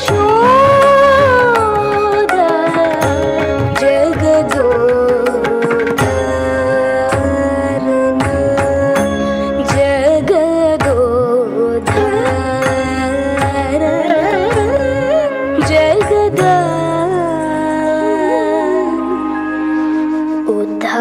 [SPEAKER 9] ಶೋಧ ಜಗದೋದ್ಧಾರನ ಜಗದೋದ್ಧಾರನ ಜಗದ ಉದ್ಧಾರನ.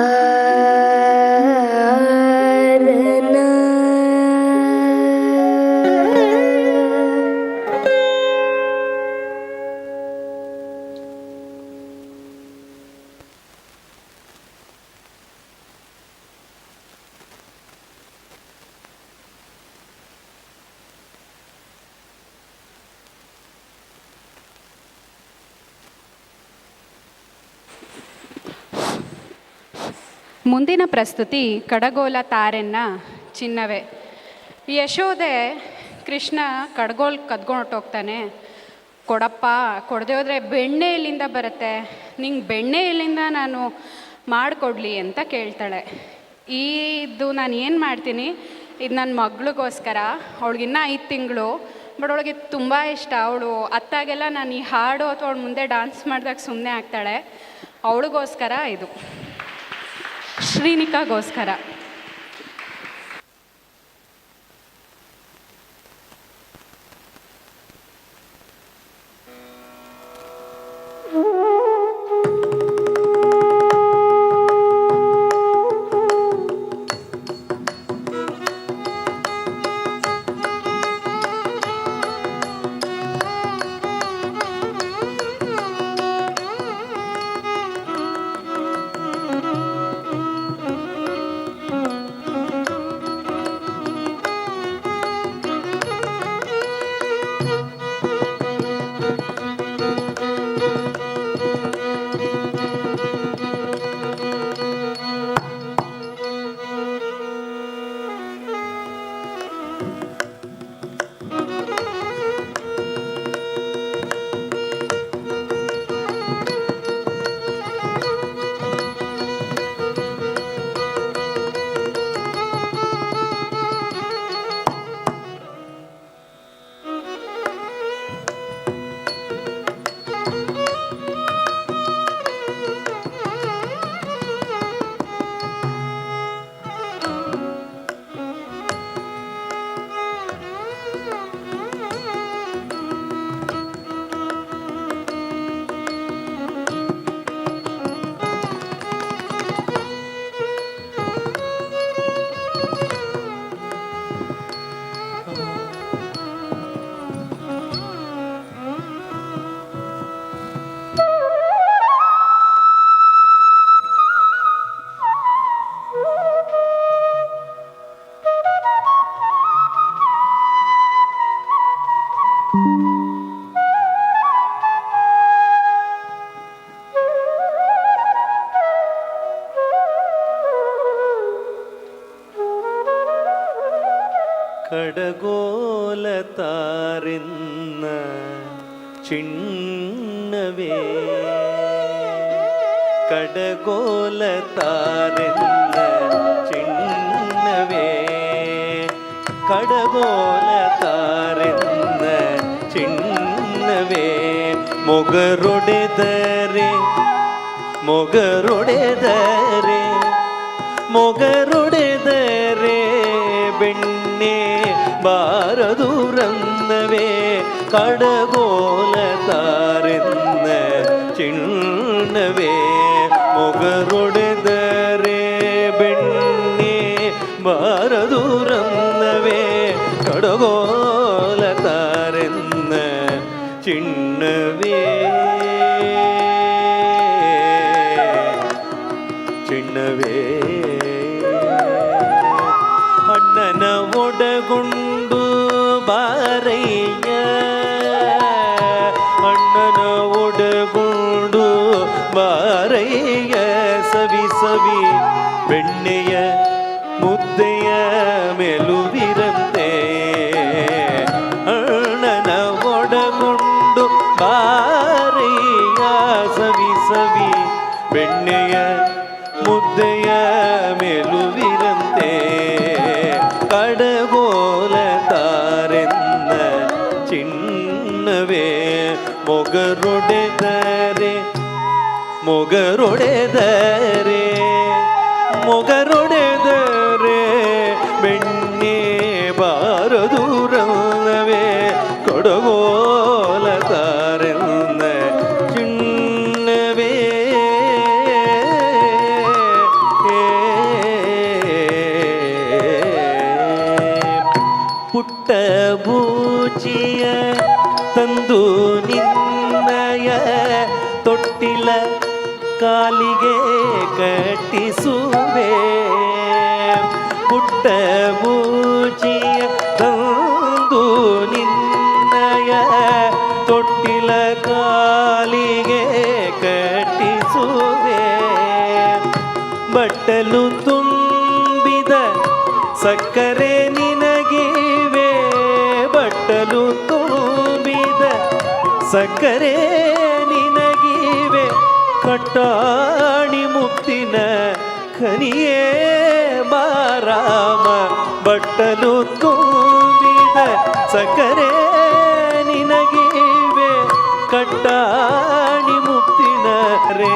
[SPEAKER 10] ಮುಂದಿನ ಪ್ರಸ್ತುತಿ ಕಡಗೋಲ ತಾರೆನ್ನ ಚಿನ್ನವೇ. ಯಶೋದೆ ಕೃಷ್ಣ ಕಡ್ಗೋಲ್ ಕದ್ಕೊಂಡೋಗ್ತಾನೆ. ಕೊಡಪ್ಪ, ಕೊಡದೆ ಹೋದರೆ ಬೆಣ್ಣೆ ಎಲ್ಲಿಂದ ಬರುತ್ತೆ, ನಿಂಗೆ ಬೆಣ್ಣೆ ಎಲ್ಲಿಂದ ನಾನು ಮಾಡಿಕೊಡ್ಲಿ ಅಂತ ಕೇಳ್ತಾಳೆ. ಇದು ನಾನು ಏನು ಮಾಡ್ತೀನಿ, ಇದು ನನ್ನ ಮಗಳಿಗೋಸ್ಕರ, ಅವಳಿಗಿನ್ನ 5 ತಿಂಗಳು, ಬಟ್ ಅವಳಿಗೆ ತುಂಬ ಇಷ್ಟ. ಅವಳು ಅತ್ತಾಗೆಲ್ಲ ನಾನು ಈ ಹಾಡು ಅಥವಾ ಅವಳು ಮುಂದೆ ಡ್ಯಾನ್ಸ್ ಮಾಡಿದಾಗ ಸುಮ್ಮನೆ ಆಗ್ತಾಳೆ. ಅವಳಿಗೋಸ್ಕರ ಇದು, ಶ್ರೀನಿಕಾಗೋಸ್ಕರ.
[SPEAKER 3] ಕಡಗೋಲ ತಾರೆನ್ನ ಚಿನ್ನವೇ, ಕಡಗೋಲ ತಾರೆನ್ನ ಚಿನ್ನವೇ, ಕಡಗೋಲ ತಾರೆನ್ನ ಚಿನ್ನವೇ. ಮೊಗರೊಡೆದರೆ ಮೊಗರೊಡೆದರೆ ಮೊಗರೊಡೆದರೆ ಬೆಣ್ಣೆ ಬಾರದೂರನ್ನವೇ. ಕಡಗೋಲ ತಾರೆನ್ನ ಚಿನ್ನವೇ, ಮೊಗರೊಡೆದರೆ ಬೆಣ್ಣೆ ಬಾರದೂರನ್ನವೇ. ಕಡಗೋಲ ತಾರೆನ್ನ ಚಿನ್ನವೇ, ಚಿನ್ನವೇ. ಅಣ್ಣನ ಒಡಗುಂಡು ಬಾರಯ್ಯ, ಅಣ್ಣನ ಒಡಗುಂಡು ಬಾರಯ್ಯ. ಸವಿ ಸವಿ ಬೆಣ್ಣೆಯ ಮುದ್ದೆಯ ಮೆಲುವಿರಂತೆ, ಅಣ್ಣನ ಒಡಗುಂಡು ಬಾರಯ್ಯ. ಸವಿ ಸವಿ ಬೆಣ್ಣೆಯ ಮುದ್ದೆಯ ಮೆಲುವಿರಂತೆ. ಕಡಗೋಲ ತಾರೆನ್ನ ಚಿನ್ನವೇ, ಮೊಗರೊಡೆದರೆ ಮೊಗರೊಡೆದರೆ ಮೊಗರೊಡೆದರೆ ಬೆಣ್ಣೆ ಬಾರದೂರಲ್ಲವೇ ಕೊಡಗೋಲ ತಾರೆನ್ನ ಚಿನ್ನವೇ ಪುಟ್ಟ ಬೂಚಿಯ ತಂದು ನಿನ್ನಯ ತೊಟ್ಟಿಲ ಕಾಲಿಗೆ ಕಟ್ಟಿಸುವೆ ಪುಟ್ಟ ಬೂಚಿಯ ತಂದು ನಿನ್ನಯ ತೊಟ್ಟಿಲ ಕಾಲಿಗೆ ಕಟ್ಟಿಸುವೆ ಬಟ್ಟಲು ತುಂಬಿದ ಸಕ್ಕರೆ ನಿನಗಿವೆ ಬಟ್ಟಲು ತುಂಬಿದ ಸಕ್ಕರೆ ನಿನಗಿವೆ ಕಟ್ಟಾಣಿ ಮುತ್ತಿನ ಖನಿಯೇ ಬಾರಾಮ ಬಟ್ಟಲು ತುಂಬಿದ ಸಕ್ಕರೆ ನಿನಗಿವೆ ಕಟ್ಟಾಣಿ ಮುತ್ತಿನ ರೇ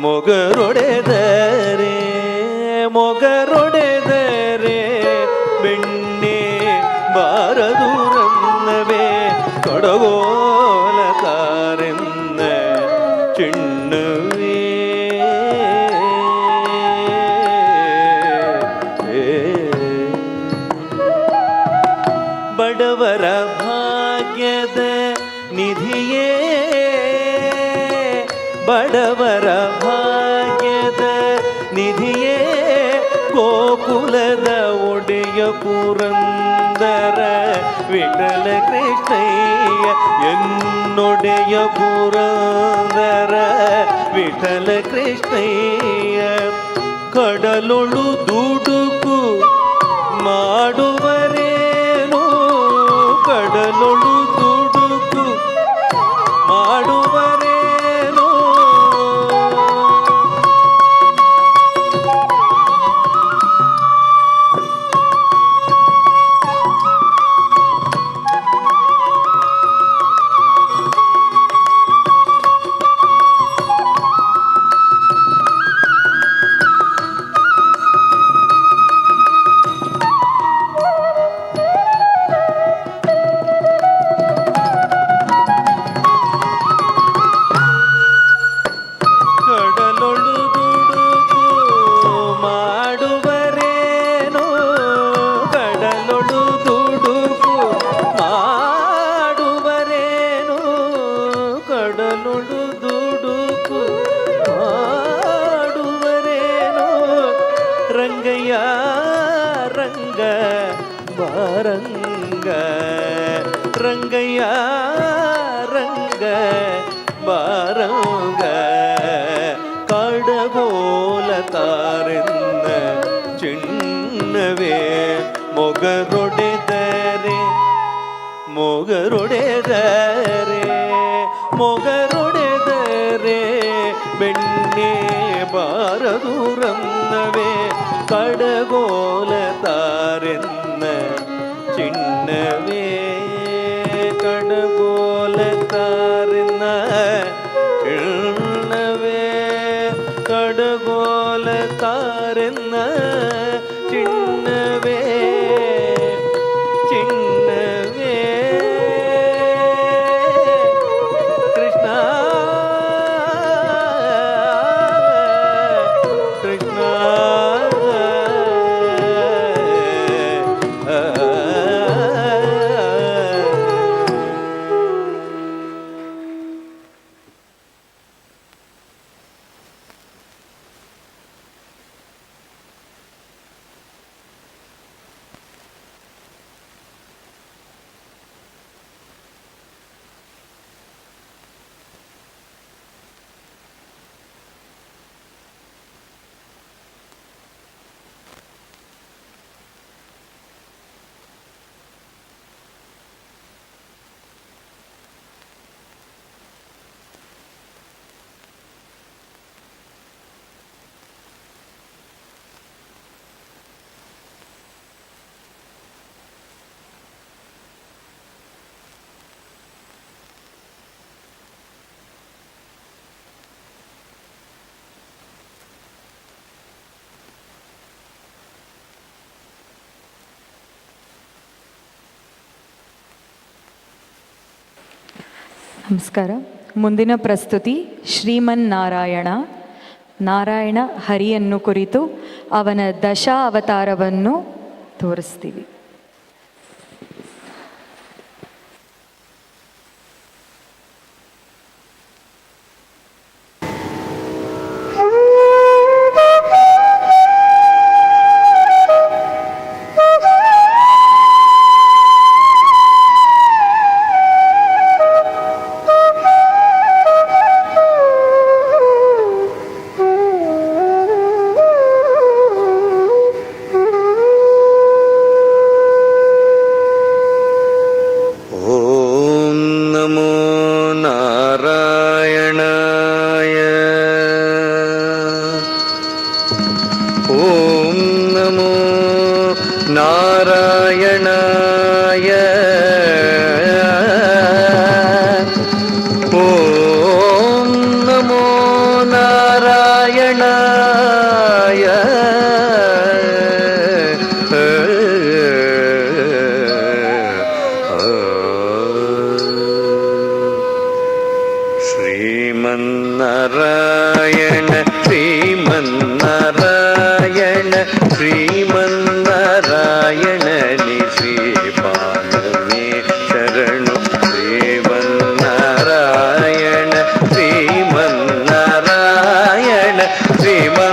[SPEAKER 3] ಮೊಗರೊಡೆದರೆ ಮೊಗರೊಡೆದರೆ ಬೆಣ್ಣೆ ಬಾರದೂರನ್ನವೇ ಕೊಡಗೋಲ ತಾರೆನ್ನ ಚಿಣ್ಣವೇ ಬಡವರ ಭಾಗ್ಯದ ನಿಧಿಯೇ ಬಡವರ ಭಾಗ್ಯದ ನಿಧಿಯೇ ಗೋಕುಲದ ಒಡೆಯ ಪುರಂದರ ವಿಠಲ ಕೃಷ್ಣಯ್ಯ ಎನ್ನೊಡೆಯ ಪುರಂದರ ವಿಠಲ ಕೃಷ್ಣಯ್ಯ ಕಡಲೊಳು ದುಡುಕು ಮಾಡುವರೇನು ಕಡಲೊಳು ದುಡುಕು ಮಾಡುವರೇನು ಕಡಲೊಳು ದುಡುಕು ಮಾಡುವರೇನು ಕಡಲೊಳು ದುಡುಕು ಮಾಡುವರೇನು ಕಡಲೊಳು ದುಡುಕು ಮಾಡುವರೇನು ರಂಗಯ್ಯ ರಂಗ ಬಾರಂಗ ರಂಗಯ್ಯ ರಂಗ ಬಾರಂಗ ಕಡಗೋಲ ತಾರೆನ್ನ ಚಿನ್ನವೇ ಮೊಗರೊಡೆದರೆ ಮೊಗರೊಡೆದರೆ ಮೊಗರೊಡೆದರೆ ಬೆಣ್ಣೆ ಬಾರದೂರನ್ನವೇ ಕಡಗೋಲ ತಾರೆನ್ನ ಚಿನ್ನವೇ ಕಡಗೋಲ ತಾರೆನ್ನ ಚಿನ್ನವೇ ಕಡಗೋಲ ತಾರೆನ್ನ ಚಿನ್ನವೇ ಚಿನ್ನವೇ ಕೃಷ್ಣ ಕೃಷ್ಣ
[SPEAKER 6] ನಮಸ್ಕಾರ. ಮುಂದಿನ ಪ್ರಸ್ತುತಿ ಶ್ರೀಮನ್ನಾರಾಯಣ. ನಾರಾಯಣ ಹರಿಯನ್ನು ಕುರಿತು ಅವನ ದಶಾವತಾರವನ್ನು ತೋರಿಸ್ತೀವಿ.
[SPEAKER 5] ಶ್ರೀಮನ್ನಾರಾಯಣ ಶ್ರೀಮನ್ನಾರಾಯಣ ಶ್ರೀಮನ್ನಾರಾಯಣನಿ ಶ್ರೀಪಾದಮೇ ಶರಣು. ಶ್ರೀಮನ್ನಾರಾಯಣ ಶ್ರೀಮನ್ನಾರಾಯಣ ಶ್ರೀಮನ್ನಾರಾಯಣನಿ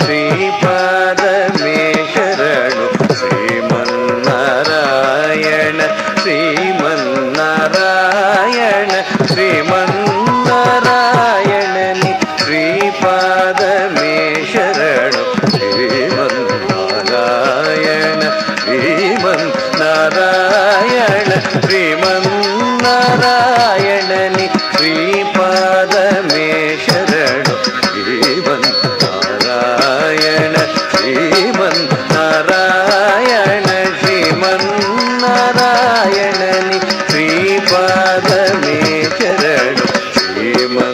[SPEAKER 5] ಶ್ರೀಪಾದಮೇ ಶರಣು. ಶ್ರೀಮನ್ನಾರಾಯಣ ಶ್ರೀಮನ್ನಾರಾಯಣ ಶ್ರೀಮನ್ನಾರಾಯಣನಿ ಶ್ರೀಪಾದಮೇ ಶರಣು. ಶ್ರೀಮನ್ನಾರಾಯಣ ಶ್ರೀಮನ್ನಾರಾಯಣ ಶ್ರೀಮನ್ನಾರಾಯಣನಿ ಶ್ರೀಪಾದಮೇ ಶರಣು. ಶ್ರೀಮನ್ನಾರಾಯಣ ಶ್ರೀಮನ್ನಾರಾಯಣ ಶ್ರೀಮನ್ನಾರಾಯಣನಿ ಶ್ರೀಪಾದಮೇ ಶರಣು. ಶ್ರೀಮನ್ನಾರಾಯಣ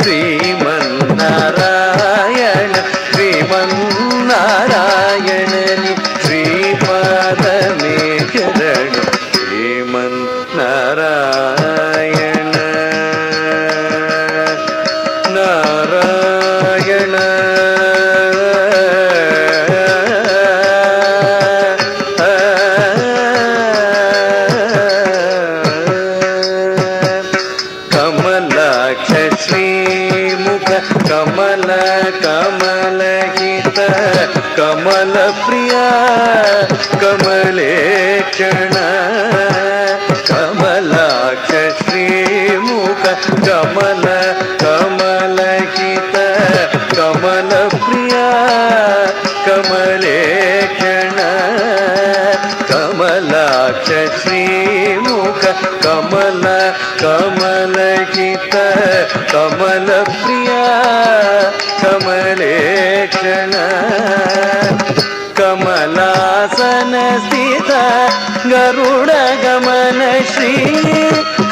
[SPEAKER 5] ಶ್ರೀಮನ್ನಾರಾಯಣ ಶ್ರೀಮನ್ನಾರಾಯಣನಿ ಶ್ರೀಪಾದಮೇ ಶರಣು. ಶ್ರೀಮನ್ನಾರಾಯಣ ನಾರಾಯಣ ಕಮಲಾಕ್ಷ ಶ್ರೀಮುಖ ಕಮಲ ಕಮಲಹಿತ ಕಮಲ ಪ್ರಿಯ ಕಮಲೇಕ್ಷಣ. ಕಮಲಾಕ್ಷ ಶ್ರೀಮುಖ ಕಮಲ ಕಮಲಹಿತ ಕಮಲ ಪ್ರಿಯ ಕಮಲೇಕ್ಷಣ. ಕಮಲಾಕ್ಷ ಶ್ರೀಮುಖ ಕಮಲ ಕಮಲಹಿತ ಕಮಲ ಪ್ರಿಯ ಕಮಲೇಕ್ಷಣ. ಕಮಲಾಸನ ಸ್ಥಿತ ಗರುಡ ಗಮನ ಶ್ರೀ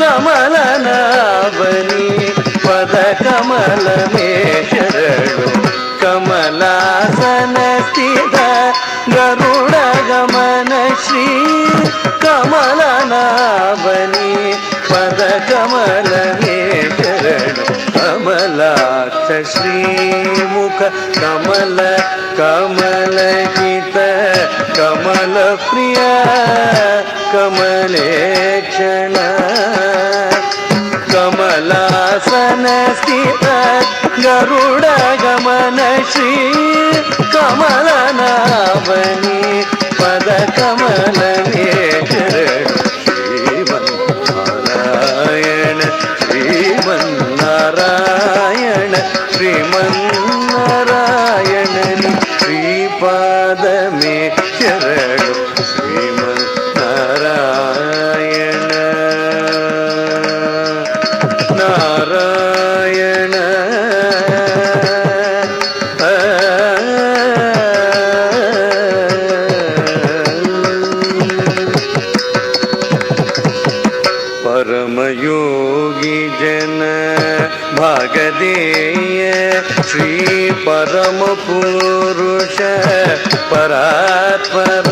[SPEAKER 5] ಕಮಲನಾಭನಿ ಪದ ಕಮಲ ಮೇ ಶರಣು. ಕಮಲಾಸನ ಸ್ಥಿತ ಗರುಡ ಗಮನ ಶ್ರೀ ಕಮಲನಾಭನಿ ಪದ ಕಮಲ ಮೇ ಶರಣು. ಕಮಲಾಕ್ಷ ಶ್ರೀಮುಖ ಕಮಲ ಕಮಲಹಿತ ಕಮಲ ಪ್ರಿಯ ಕಮಲೇಕ್ಷಣ. ಕಮಲಾಸನ ಸ್ಥಿತ ಗರುಡ ಗಮನ ಶ್ರೀ ಕಮಲನಾಭನಿ ಪದ ಕಮಲ ಮೇ ಶರಣು. ಶ್ರೀಮನ್ನಾರಾಯಣ ಶ್ರೀಮನ್ನಾರಾಯಣ ಶ್ರೀಮನ್ನಾರಾಯಣನಿ ಶ್ರೀಪಾದಮೇ ಶರಣು. ಶ್ರೀಮನ್ನಾರಾಯಣ ನಾರಾಯಣ परमयोगी जन भागदेय श्री परम पुरुष परात्पर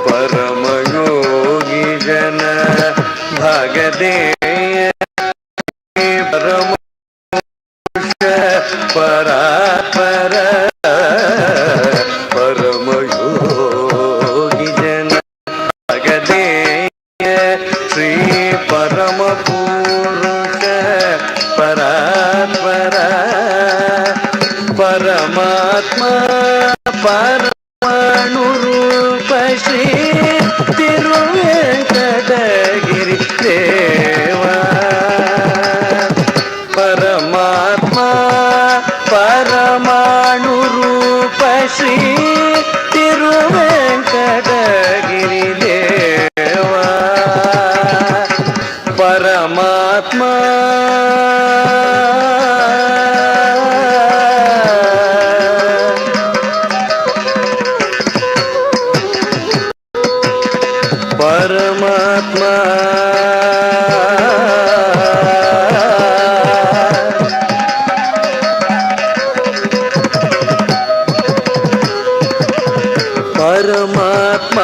[SPEAKER 5] परम ಪರಾತ್ಪರ ಪರಮಯೋಗಿ ಜನ ಅಗದೇಯ ಶ್ರೀ ಪರಮ ಪುರುಷ ಪರಾತ್ಪರ ಪರಮಾತ್ಮ ಪರಮಾಣು ರೂಪ ಶ್ರೀ ತಿರುವೆಂಕಟಗಿರಿ ದೇವ ಪರಮಾತ್ಮ ಪರಮಾಣು ರೂಪ ಶ್ರೀ ತಿರುವೆಂಕಟಗಿರಿ ದೇವ ಪರಮಾತ್ಮ ಪರಮಾತ್ಮ ಪರಮಾತ್ಮ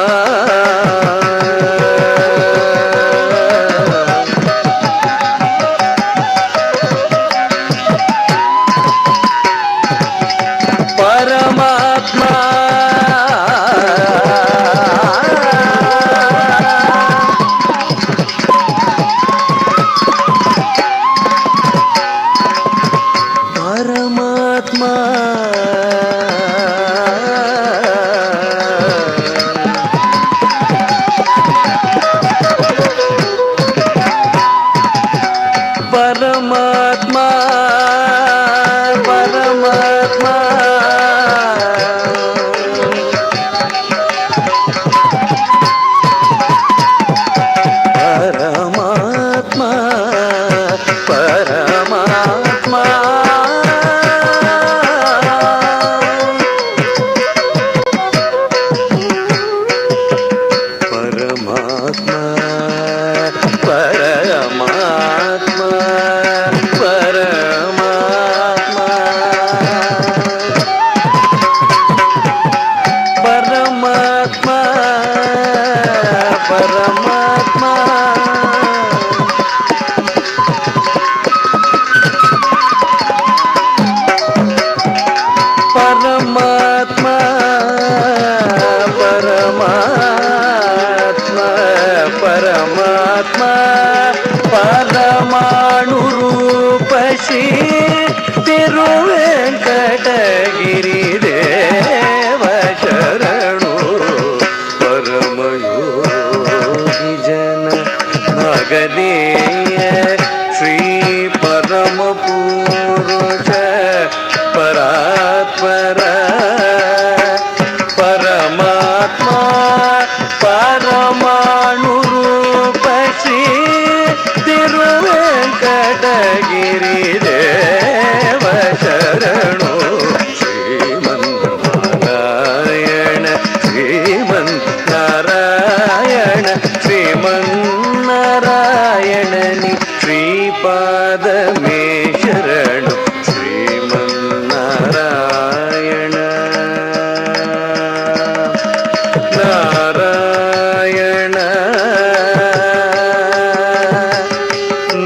[SPEAKER 5] ಪರಮಾತ್ಮ ಪರಮಾತ್ಮ ಪರಮಾತ್ಮ ಪರಮಾತ್ಮ ಪರಮಾತ್ಮ ಪರಮಾತ್ಮ ಪರಮಾತ್ಮ ಪರಮಾತ್ಮ ಪರಮಾತ್ಮ ಪರಮಾತ್ಮ ಪರಮಾತ್ಮ ಪರಮಾತ್ಮ ಪರಮಾತ್ಮ ಪರಮಾತ್ಮ ಪರಮಾಣು ರೂಪ ಶ್ರೀ ತಿರುವೆಂಕಟಗಿರಿ ದೇವ ಶರಣು ಪರಮಯೋಗಿ ಜನ ಮಗನೇಯ ಶ್ರೀ ಪರಮ ಪುರುಷ ಪರಾತ್ಪರ ಪರಮಾತ್ಮ ಪರಮಾಣು ರೂಪ ಶ್ರೀ ತಿರುವೆಂಕಟಗಿರಿ ದೇವ ಶರಣು ಶ್ರೀಮನ್ನಾರಾಯಣ ಶ್ರೀಮನ್ನಾರಾಯಣ ಶ್ರೀಮನ್ನಾರಾಯಣನಿ ಶ್ರೀಪಾದಮೇ ಶರಣು ಶ್ರೀಮನ್ನಾರಾಯಣ ನಾರಾಯಣ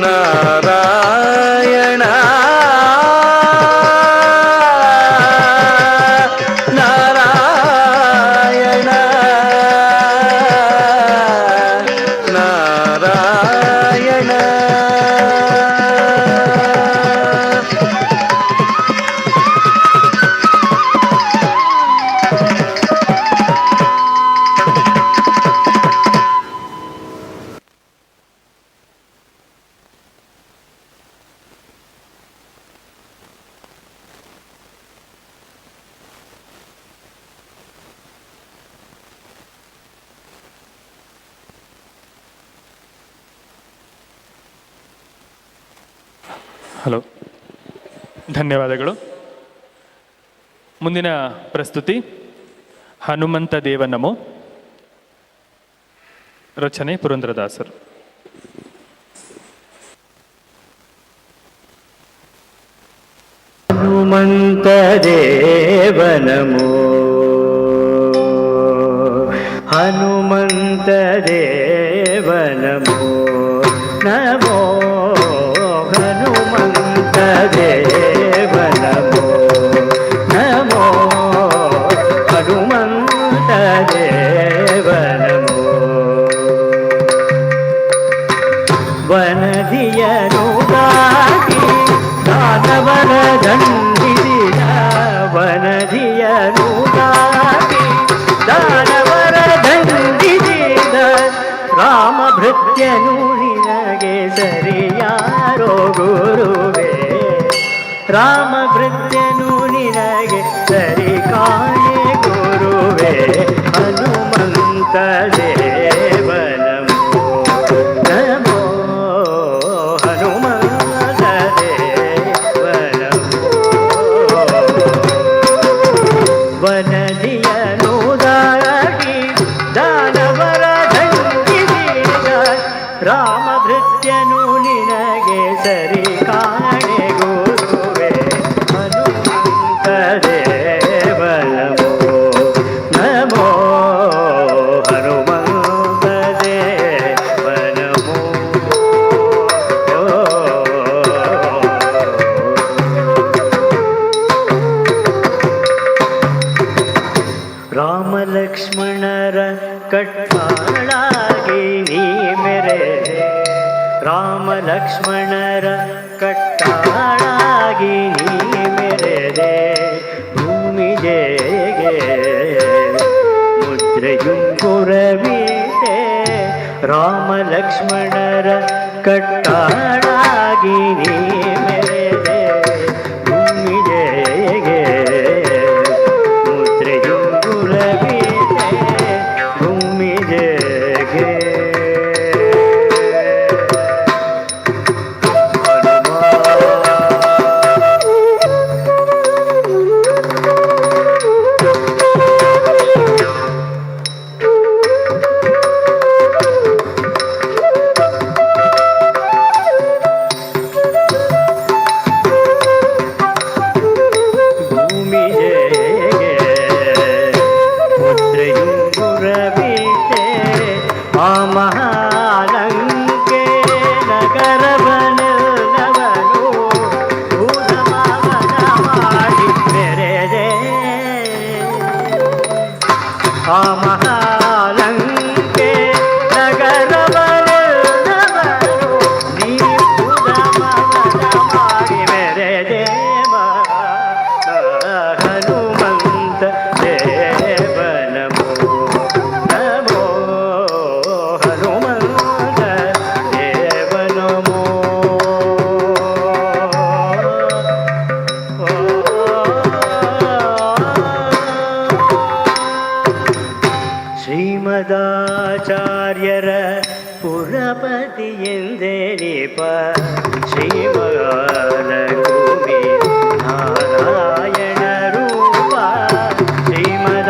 [SPEAKER 5] ನಾರಾಯಣ ನಾರಾಯಣ ನಾರಾಯಣ
[SPEAKER 2] ಹಲೋ, ಧನ್ಯವಾದಗಳು. ಮುಂದಿನ ಪ್ರಸ್ತುತಿ ಹನುಮಂತ ದೇವ ನಮೋ, ರಚನೆ ಪುರಂದರದಾಸರು.
[SPEAKER 5] ಹನುಮಂತ ದೇವ ನಮೋ, ಹನುಮಂತ ದೇವ ನಮೋ ನಮೋ, ಹನುಮಂತ ದೇವ ನಮೋ.
[SPEAKER 3] ದಾನವರ ದಂಡಿಸಿದ ವನದಿಯನು ದಾಟಿ ದಾನವರ ದಂಡಿಸಿದ ರಾಮ ಭೃತ್ಯನು ನಿನಗೆ ಸರಿಯಾರೋ ಗುರುವೇ ರಾಮ ಭೃತ್ಯನು ನಿನಗೆ ಸರಿ ಕಾಣೆ ಗುರುವೇ ಹನುಮಂತ ದೇವನಮೋ ನಮೋ ಹನುಮಂತ ದೇವನಮೋ ವನದಿಯನು ದಾಟಿ ದಾನವರ ದಂಡಿಸಿದ ರಾಮ ಭೃತ್ಯನು ನಿನಗೆ ಸರಿ ಕಾಣೆ ಗುರುವೇ ಹನುಮಂತ ದೇವನಮೋ ನಮೋ ಹನುಮಂತ ದೇವನಮೋ ರಾಮ ಲಕ್ಷ್ಮಣರ ಕಟ್ಟಾಳಾಗಿ ನೀ ಮೆರೆದೆ ರಾಮ ಲಕ್ಷ್ಮಣರ ಕಟ್ಟಾಳಾಗಿ ನೀ ಮೆರೆದೆ ಭೂಮಿಜೆಗೆ ಮುದ್ರೆಯುಂಗುರವಿದೆ ರಾಮ ಲಕ್ಷ್ಮಣರ ಕಟ್ಟಾಳಾಗಿ ನೀ ಮೆರೆದೆ ಭೂಮಿಜೆಗೆ ಮುದ್ರೆಯುಂಗುರವಿದೆ ಭೂಮಿಜೆಗೆ ಶ್ರೀಮದಾಚಾರ್ಯರ ಪುರಪತಿ ಎಂದೆನಿಪ ಶ್ರೀಮಹಾಲಕ್ಷ್ಮಿ ನಾರಾಯಣ ರೂಪ ಶ್ರೀಮದಾಚಾರ್ಯರ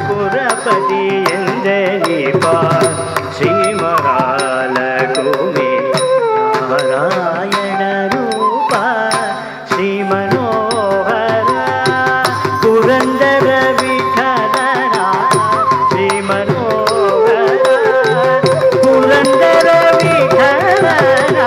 [SPEAKER 3] ಪುರಪತಿ ಎಂದೆನಿಪ ಶ್ರೀಮಹಾಲಕ್ಷ್ಮಿ ನಾರಾಯಣ ರೂಪ ಶ್ರೀಮನೋಹರ ಪುರಂದರ ವಿಠಲನ ಶ್ರೀಮನೋಹರ ಪುರಂದರ ವಿಠಲನ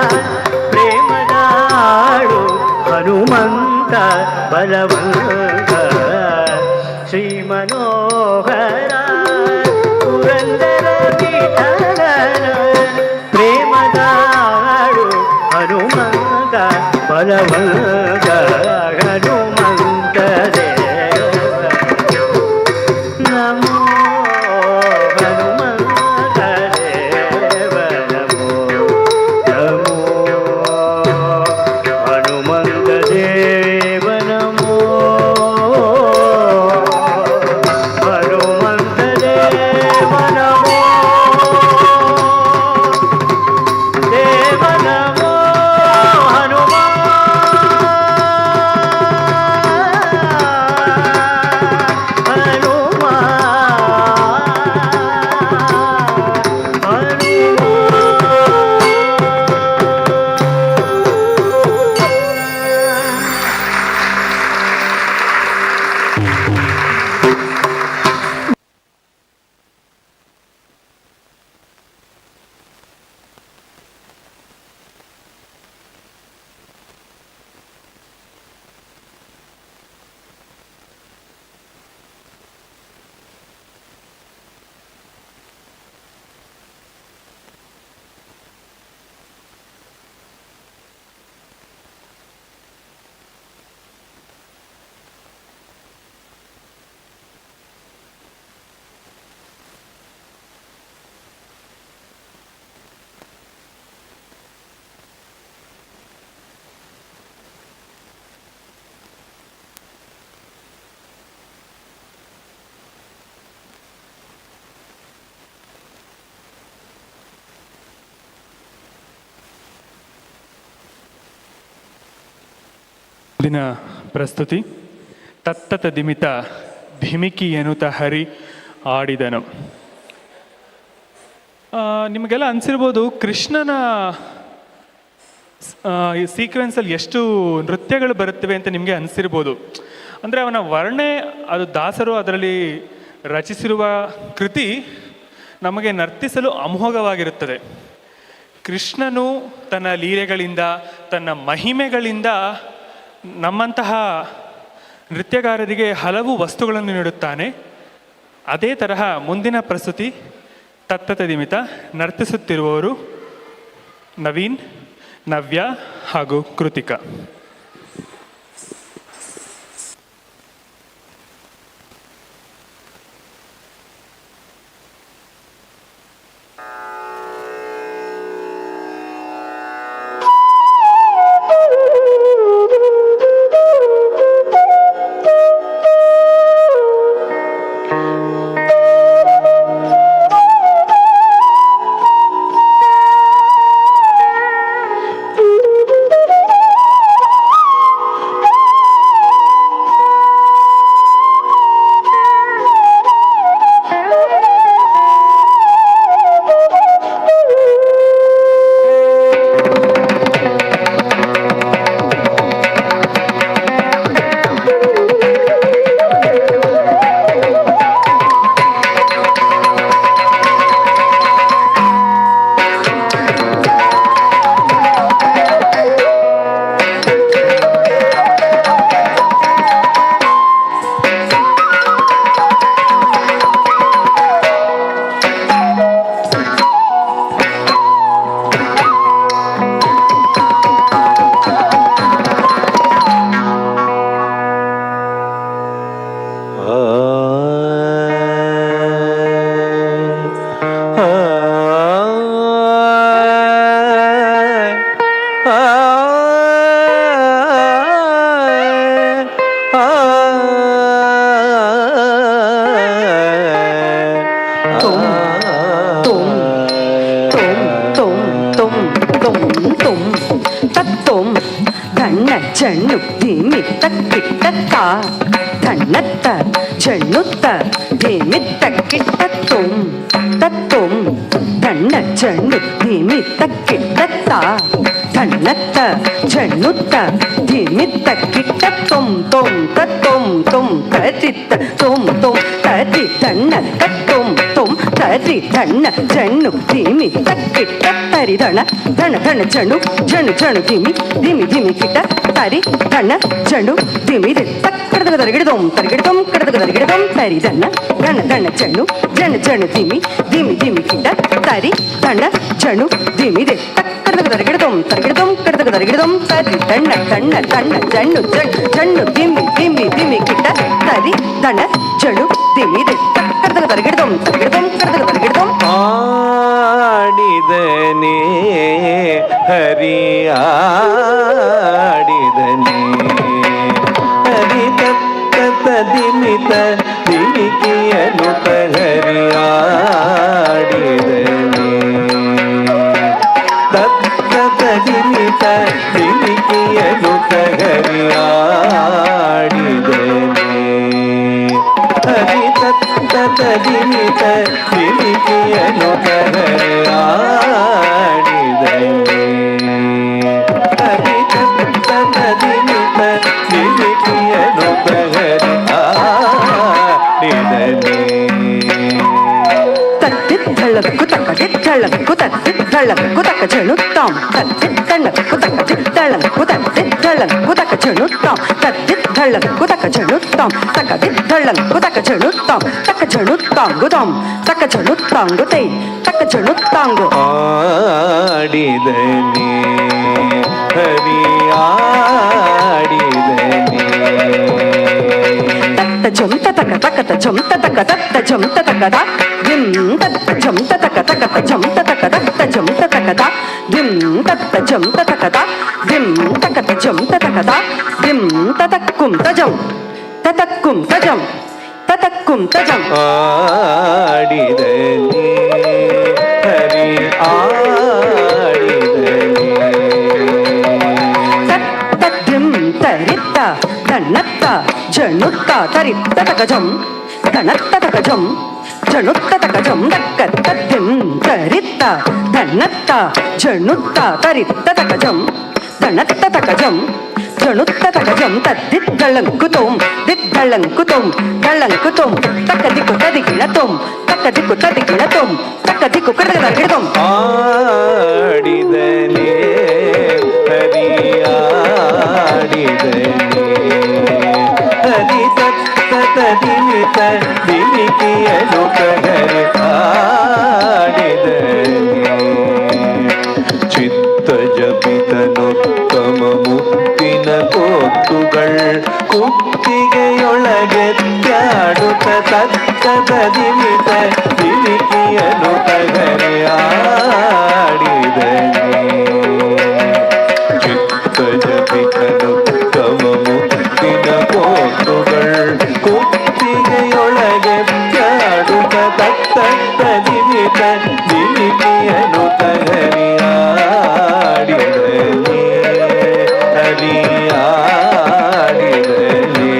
[SPEAKER 2] ಮುಂದಿನ ಪ್ರಸ್ತುತಿ ತತ್ತತ ದಿಮಿತ ಧಿಮಿಕಿ ಎನ್ನುತ್ತ ಹರಿ ಆಡಿದನು. ನಿಮಗೆಲ್ಲ ಅನಿಸಿರ್ಬೋದು ಕೃಷ್ಣನ ಈ ಸೀಕ್ವೆನ್ಸಲ್ಲಿ ಎಷ್ಟು ನೃತ್ಯಗಳು ಬರುತ್ತವೆ ಅಂತ ನಿಮಗೆ ಅನಿಸಿರ್ಬೋದು. ಅಂದರೆ ಅವನ ವರ್ಣೆ, ಅದು ದಾಸರು ಅದರಲ್ಲಿ ರಚಿಸಿರುವ ಕೃತಿ ನಮಗೆ ನರ್ತಿಸಲು ಅಮೋಘವಾಗಿರುತ್ತದೆ. ಕೃಷ್ಣನು ತನ್ನ ಲೀಲೆಗಳಿಂದ, ತನ್ನ ಮಹಿಮೆಗಳಿಂದ ನಮ್ಮಂತಹ ನೃತ್ಯಗಾರರಿಗೆ ಹಲವು ವಸ್ತುಗಳನ್ನು ನೀಡುತ್ತಾನೆ. ಅದೇ ತರಹ ಮುಂದಿನ ಪ್ರಸ್ತುತಿ ತತ್ತತ ದಿಮಿತ. ನರ್ತಿಸುತ್ತಿರುವವರು ನವೀನ್, ನವ್ಯ ಹಾಗೂ ಕೃತಿಕಾ.
[SPEAKER 11] ಚಣ್ಣು ಧೀಮಿತ್ತ ಕಿಟ್ಟ ಧಣ್ಣತ್ತ ಚಣ್ಣುತ್ತ ಧೀಮಿತ್ತ ಕಿಟ್ಟ ತತ್ತೊಂ ಧಣ್ಣ ಚಣ್ಣು ಧೀಮಿತ್ತ ಕಿಟ್ಟ ಧಣ್ಣತ್ತ ಚಣ್ಣುತ್ತ ಧೀಮಿತ್ತ ಕಿಟ್ಟ ತೊಂ ತತ್ತೊಂ ತತಿತ್ತ ತೊಂ ತತಿ ಧಣ್ಣ ತತ್ತೊಂ ತತಿ ಧಣ್ಣ ಚಣ್ಣು ಧೀಮಿತ್ತ ಕಿಟ್ಟ ತರಿ ಧಣ ಧಣ ಚಣ್ಣು ಚಣ್ಣು ಧಿಮಿ ಕಿಟ್ಟ ತರಿ ಧಣ್ಣ ಚಣ್ಣು ಧಿಮಿ ತಕ್ಕಡದ ತರಗಿಡದೊಂ ಕಡದ ತರಗಿಡದೊಂ ತರಿ ಧಣ್ಣ ಚಣ್ಣು ಚಣ್ಣು ಧಿಮಿ ಕಿಟ್ಟ ತರಿ ಧಣ್ಣ ಚಣ್ಣು ಧಿಮಿ ತಕ್ಕಡದ ತರಗಿಡದೊಂ ಕಡದ ತರಗಿಡದೊಂ ತರಿ ಧಣ್ಣ ಚಣ್ಣು ಧಿಮಿ ಕಿಟ್ಟ ತರಿ ಧಣ್ಣ ಚಣ್ಣು ಧಿಮಿ ತಕ್ಕಡದ ತರಗಿಡದೊಂ ಕಡದ ತರಗಿಡದೊಂ
[SPEAKER 5] ಆಡಿದನೇ ಹರಿಯಾಡಿದನೇ ಹರಿ ತತ್ತ ದಿಮಿತ ದಿಮಿಕಿಯನು ಹರಿಯಾಡಿದನೇ ತತ್ತ ದಿಮಿತ ದಿಮಿಕಿಯನು ಹರಿಯಾಡಿದನೇ ಹರಿ ತತ್ತ ದಿಮಿತ ದಿಮಿಕಿಯನು ಹರಿಯಾಡಿದನೇ ಹರಿ ತತ್ತ ದಿಮಿತ ದಿಮಿಕಿಯನು ಹರಿಯಾಡಿದನೇ
[SPEAKER 11] ತತ್ತಿದ್ದಳಕ್ಕು ತಕ್ಕದಿದ್ದಳಕ್ಕು ತತ್ತಿದ್ದಳಕ್ಕು ತಕ್ಕ ಚಣುತ್ತಾಂ ತತ್ತಿದ್ದಳಕ್ಕು ತಕ್ಕದಿದ್ದಳಕ್ಕು ತತ್ತಿದ್ದಳಕ್ಕು ತಕ್ಕ ಚಣುತ್ತಾಂ ತತ್ತಿದ್ದಳಕ್ಕು ತಕ್ಕ ಚಣುತ್ತಾಂ ತಕ್ಕದಿದ್ದಳಕ್ಕು ತಕ್ಕ ಚಣುತ್ತಾಂ ತಕ್ಕ ಚಣುತ್ತಾಂಗುದಾಂ ತಕ್ಕ ಚಣುತ್ತಾಂಗುತೈ ತಕ್ಕ ಚಣುತ್ತಾಂಗು
[SPEAKER 5] ಆಡಿದನೇ ಹರಿಯಾಡಿದನೇ
[SPEAKER 11] ತತ್ತ ಜಂತ ತಕ ತಕತ ಜಂತ ತಕ ತತ್ತ ಜಂತ ತಕದ ದಿಂ ತತ್ತ ಜಂತ ತಕ ತಕತ ಜಂತ ತಕ ತತ್ತ ಜಂತ ತಕದ ದಿಂ ತತ್ತ ಜಂತ ತಕದ ದಿಂ ತಕತ ಜಂತ ತಕದ ದಿಂ ತತಕ್ಕುಂ ತಜಂ ತತಕ್ಕುಂ ತಜಂ ತತಕ್ಕುಂ ತಜಂ
[SPEAKER 5] ಆಡಿದನೇ ಹರಿ ಆಡಿದನೇ
[SPEAKER 11] ತತ್ತ ದಿಂ ತರಿತ್ತ ತರಿತ್ತ ತಕಜಂ ಧಣತ್ತ ತಕಜಂ ಜಣುತ್ತ ತಕಜಂ ದಕ್ಕ ತದ್ದಿಂ ತರಿತ್ತ ಧಣತ್ತ ಜಣುತ್ತ ತರಿತ್ತ ತಕಜಂ ಧಣತ್ತ ತಕಜಂ ಜಣುತ್ತ ತಕಜಂ ತದ್ದಿದ್ದಳಂಕುತೋಂ ದಿದ್ದಳಂಕುತೋಂ ದಳಂಕುತೋಂ ತಕ್ಕದಿಕ್ಕು ತದಿಗಿಣತೋಂ ತಕ್ಕದಿಕ್ಕು ತದಿಗಿಣತೋಂ ತಕ್ಕದಿಕ್ಕು ಕಡಗದಗಿಣತೋಂ
[SPEAKER 5] ಆಡಿದನೆ ಹರಿಯಾಡಿದನೆ ಹರಿ ಸತ್ತ ದಿಮಿತ ದಿಮಿಕಿಯನು ಕಹರಿ ಆಡಿದನೆ ಚಿತ್ತ ಜಪಿತನುತ್ತಮ ಮುತ್ತಿನ ಕೋತ್ತುಗಳ್ ಕುತ್ತಿಗೆಯೊಳಗೆ ತ್ಯಾಡುತ್ತ ತತ್ತದ ದಿಮಿತ ದಿಮಿಕಿಯನು ಕಹರಿ ಆಡಿದನೆ ಚಿತ್ತ ಜಪಿತನುತ್ತಮ ಮುತ್ತಿನ ಕೋತ್ತುಗಳ್ ಕುತ್ತಿಗೆಯೊಳಗೆ ತ್ಯಾಡುತ್ತ ತತ್ತದ ದಿಮಿತ ದಿಮಿಕಿಯನು ಕಹರಿ ಆಡಿದನೆ ಹರಿಯಾಡಿದನೆ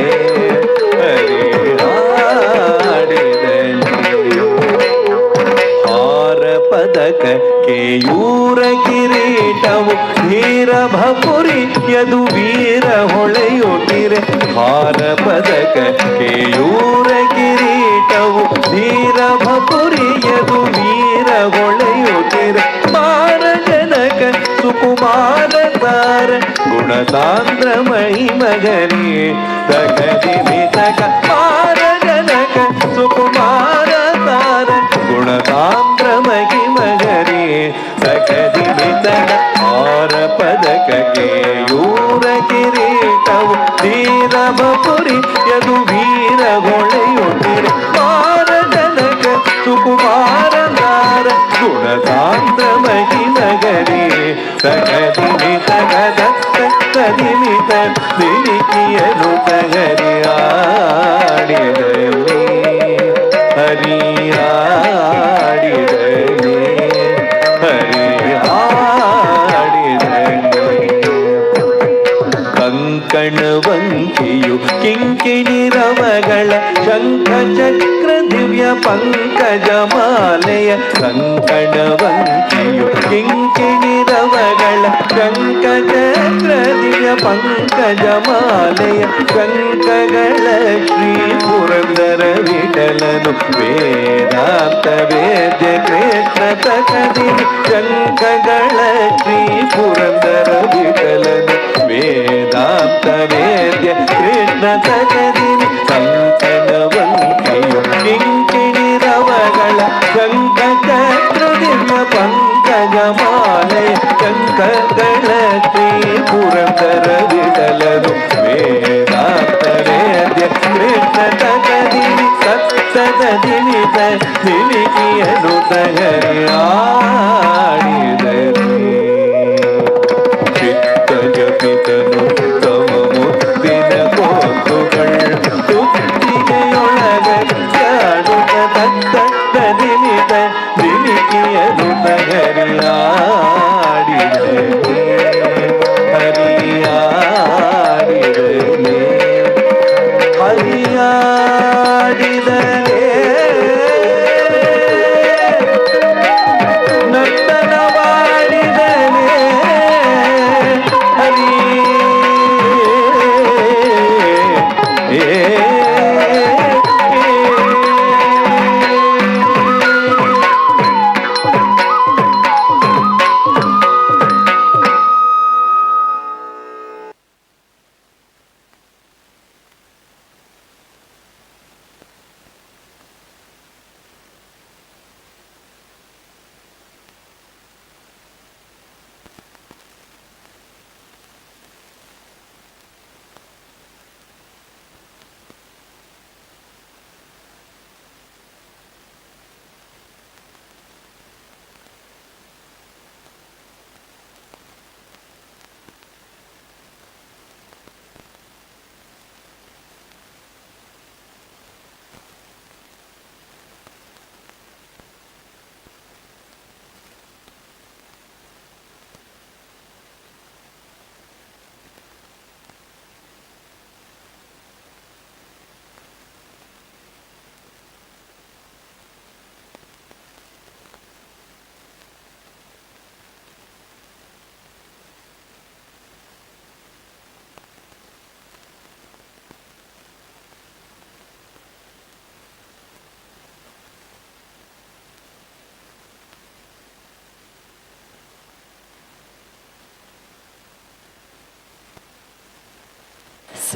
[SPEAKER 5] ಹಾರ ಪದಕ ಕೇಯೂರ ಕಿರೀಟವು ಧೀರ ಭಪುರಿ ಯದು ವೀರ ಹೊಳೆಯುತ್ತಿರೆ ಹಾರ ಪದಕ ಕೇಯೂರ ಕಿರೀಟವು ಧೀರ ಭಪುರಿ ಯದು ವೀರ ಹೊಳೆಯುತ್ತಿರೆ ಮಾರ ಜನಕ ಸುಕುಮಾರ ತಾರ ಗುಣತಾಂದ್ರ ಮಹಿಮಗರಿ ತಗದಿಮಿ ತಗ ಮಾರ ಜನಕ ಸುಕುಮಾರ ತಾರ ಗುಣತಾಂದ್ರ ಮಹಿಮಗರಿ ತಗದಿಮಿ ತಗ ಆರ ಪದಕ ಕೇಯೂರ ಕಿರೀಟವು ಧೀರ ಬಪುರಿ ಯದು ವೀರ ಹೊಳೆಯುತ್ತಿರೆ ಮಾರ ಜನಕ ಸುಕುಮಾರ ತಾರ ಗುಣತಾಂದ್ರ ಮಹಿಮಗರಿ ತಗದಿಮಿ ತಗದತ್ತ ತದಿಮಿತ ದಿಲಿಕಿಯನು ತಗರಿ ಆಡಿದಲಿ ಹರಿಯಾಡಿದಲಿ ಹರಿಯಾಡಿದಲಿ ಕಂಕಣವಂಕಿಯು ಕಿಂಕಿಣಿರವಗಳ ಶಂಖ ಚಕ್ರ ದಿವ್ಯ ಪಂಕಜಮಾಲೆಯ ಕಂಕಣವಂಕಿಯು ಕಿಂಕಿಣಿರವಗಳ ಶಂಖ ಚಕ್ರ ದಿವ್ಯ ಪಂಕಜಮಾಲೆಯ ಶಂಖಗಳ ಶ್ರೀ ಪುರಂದರ ವಿಠಲನು ವೇದಾಂತ ವೇದ್ಯ ಕೃಷ್ಣ ತಕದಿ ಶಂಖಗಳ ಶ್ರೀ ಪುರಂದರ ವಿಠಲನು ವೇದಾಂತ ವೇದ್ಯ ಕೃಷ್ಣ ತಕದಿ ಕಂಕಣವಂಕಿಯು ಕಿಂಕಿಣಿರವಗಳ ಶಂಖ ಚಕ್ರ ದಿವ್ಯ ಪಂಕಜಮಾಲೆ ಶಂಖಗಳ ಶ್ರೀ ಪುರಂದರ ವಿಠಲನು ವೇದಾಂತ ವೇದ್ಯ ಕೃಷ್ಣ ತಕದಿ ಸತ್ತದ ದಿನಿತ ದಿಲಿಕಿಯನು ತಗರಿ ಆಡಿದರಿ ಚಿತ್ತ ಜಪಿತನು ತಮ ಮುತ್ತಿನ ಕೋತುಗಳ್ ಕುತ್ತಿಗೆಯೊಳಗ ಚಾಡುತ್ತ ತತ್ತ ದಿನಿತ ದಿಲಿಕಿಯನು ತಗರಿ ಆಡಿದರಿ ಹರಿಯಾಡಿದನೆ ಹರಿಯಾಡಿದನೆ ನರ್ತನವಾಡಿದನೆ ಹರಿ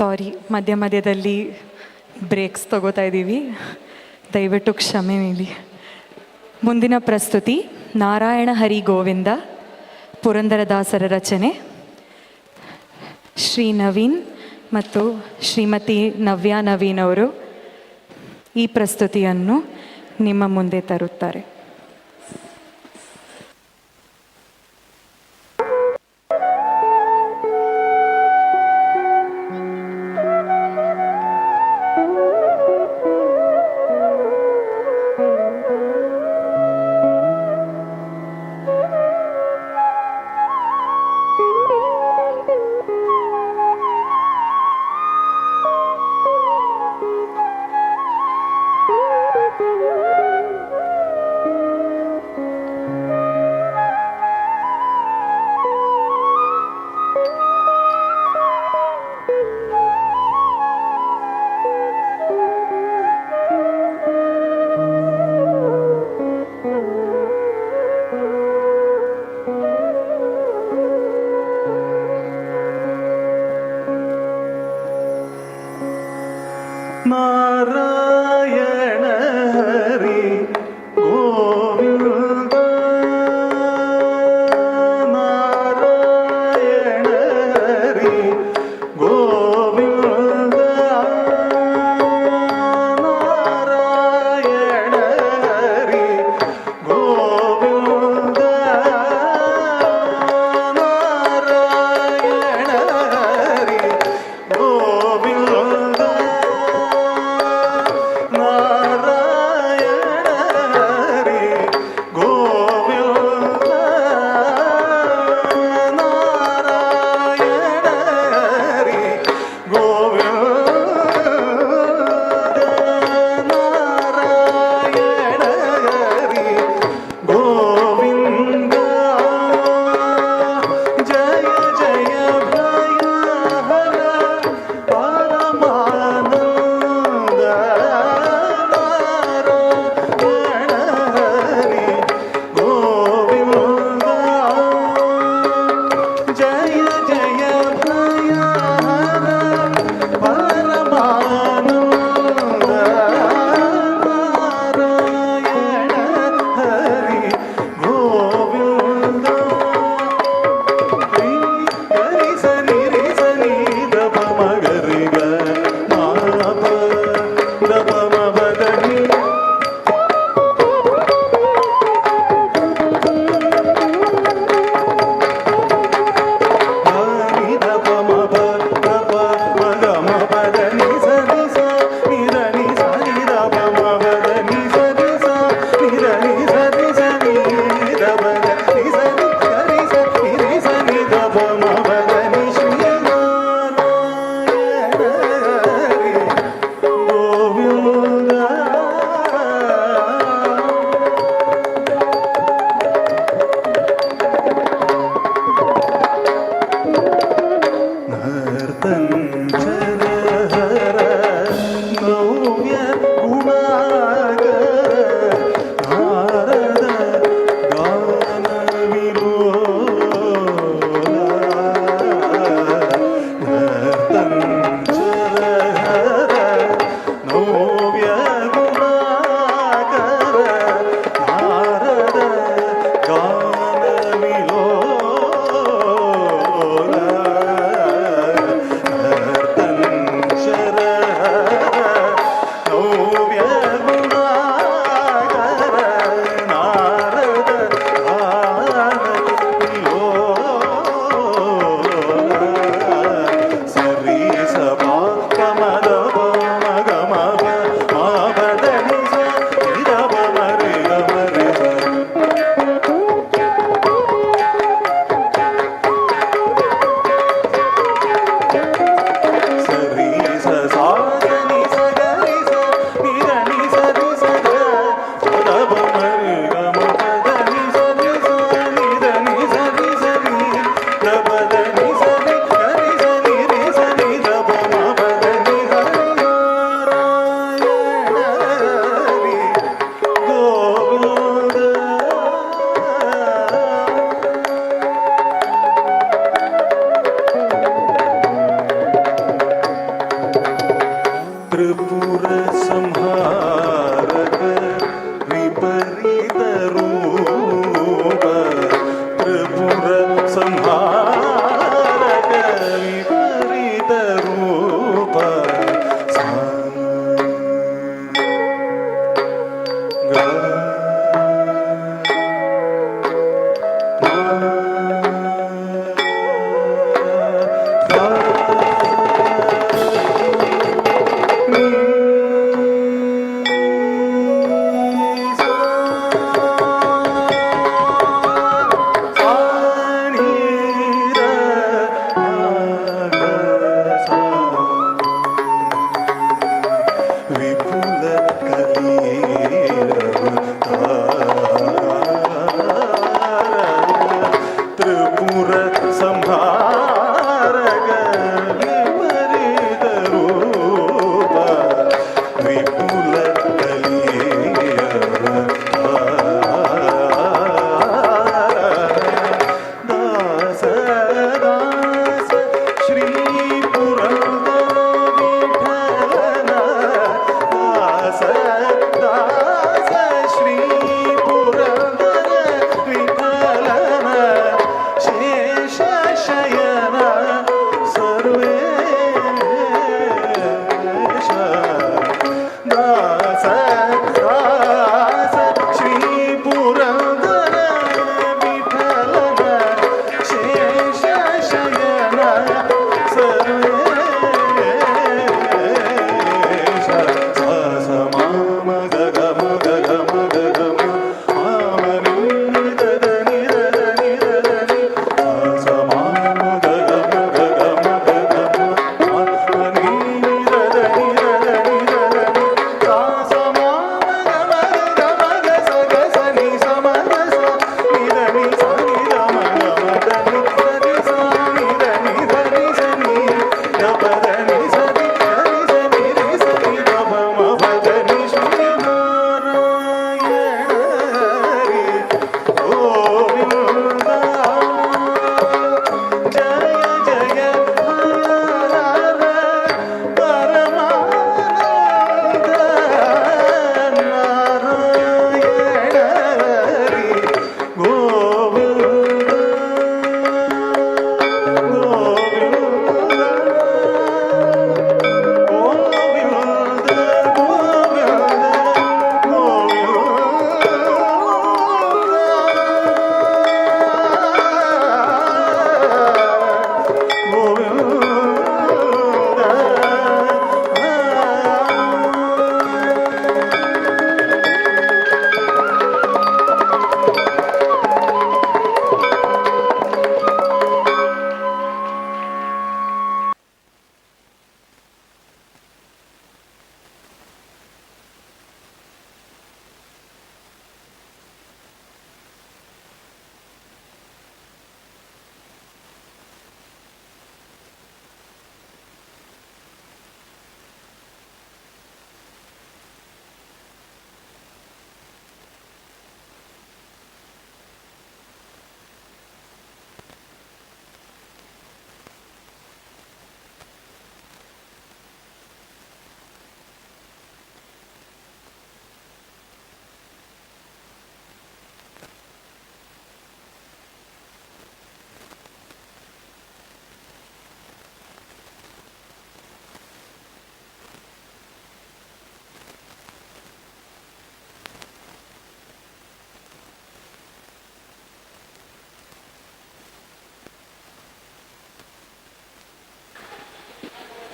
[SPEAKER 6] ಸಾರಿ, ಮಧ್ಯ ಮಧ್ಯದಲ್ಲಿ ಬ್ರೇಕ್ಸ್ ತಗೋತಾ ಇದ್ದೀವಿ, ದಯವಿಟ್ಟು ಕ್ಷಮೆ ನೀಡಿ. ಮುಂದಿನ ಪ್ರಸ್ತುತಿ ನಾರಾಯಣ ಹರಿ ಗೋವಿಂದ, ಪುರಂದರದಾಸರ ರಚನೆ. ಶ್ರೀ ನವೀನ್ ಮತ್ತು ಶ್ರೀಮತಿ ನವ್ಯಾ ನವೀನ್ ಅವರು ಈ ಪ್ರಸ್ತುತಿಯನ್ನು ನಿಮ್ಮ ಮುಂದೆ ತರುತ್ತಾರೆ.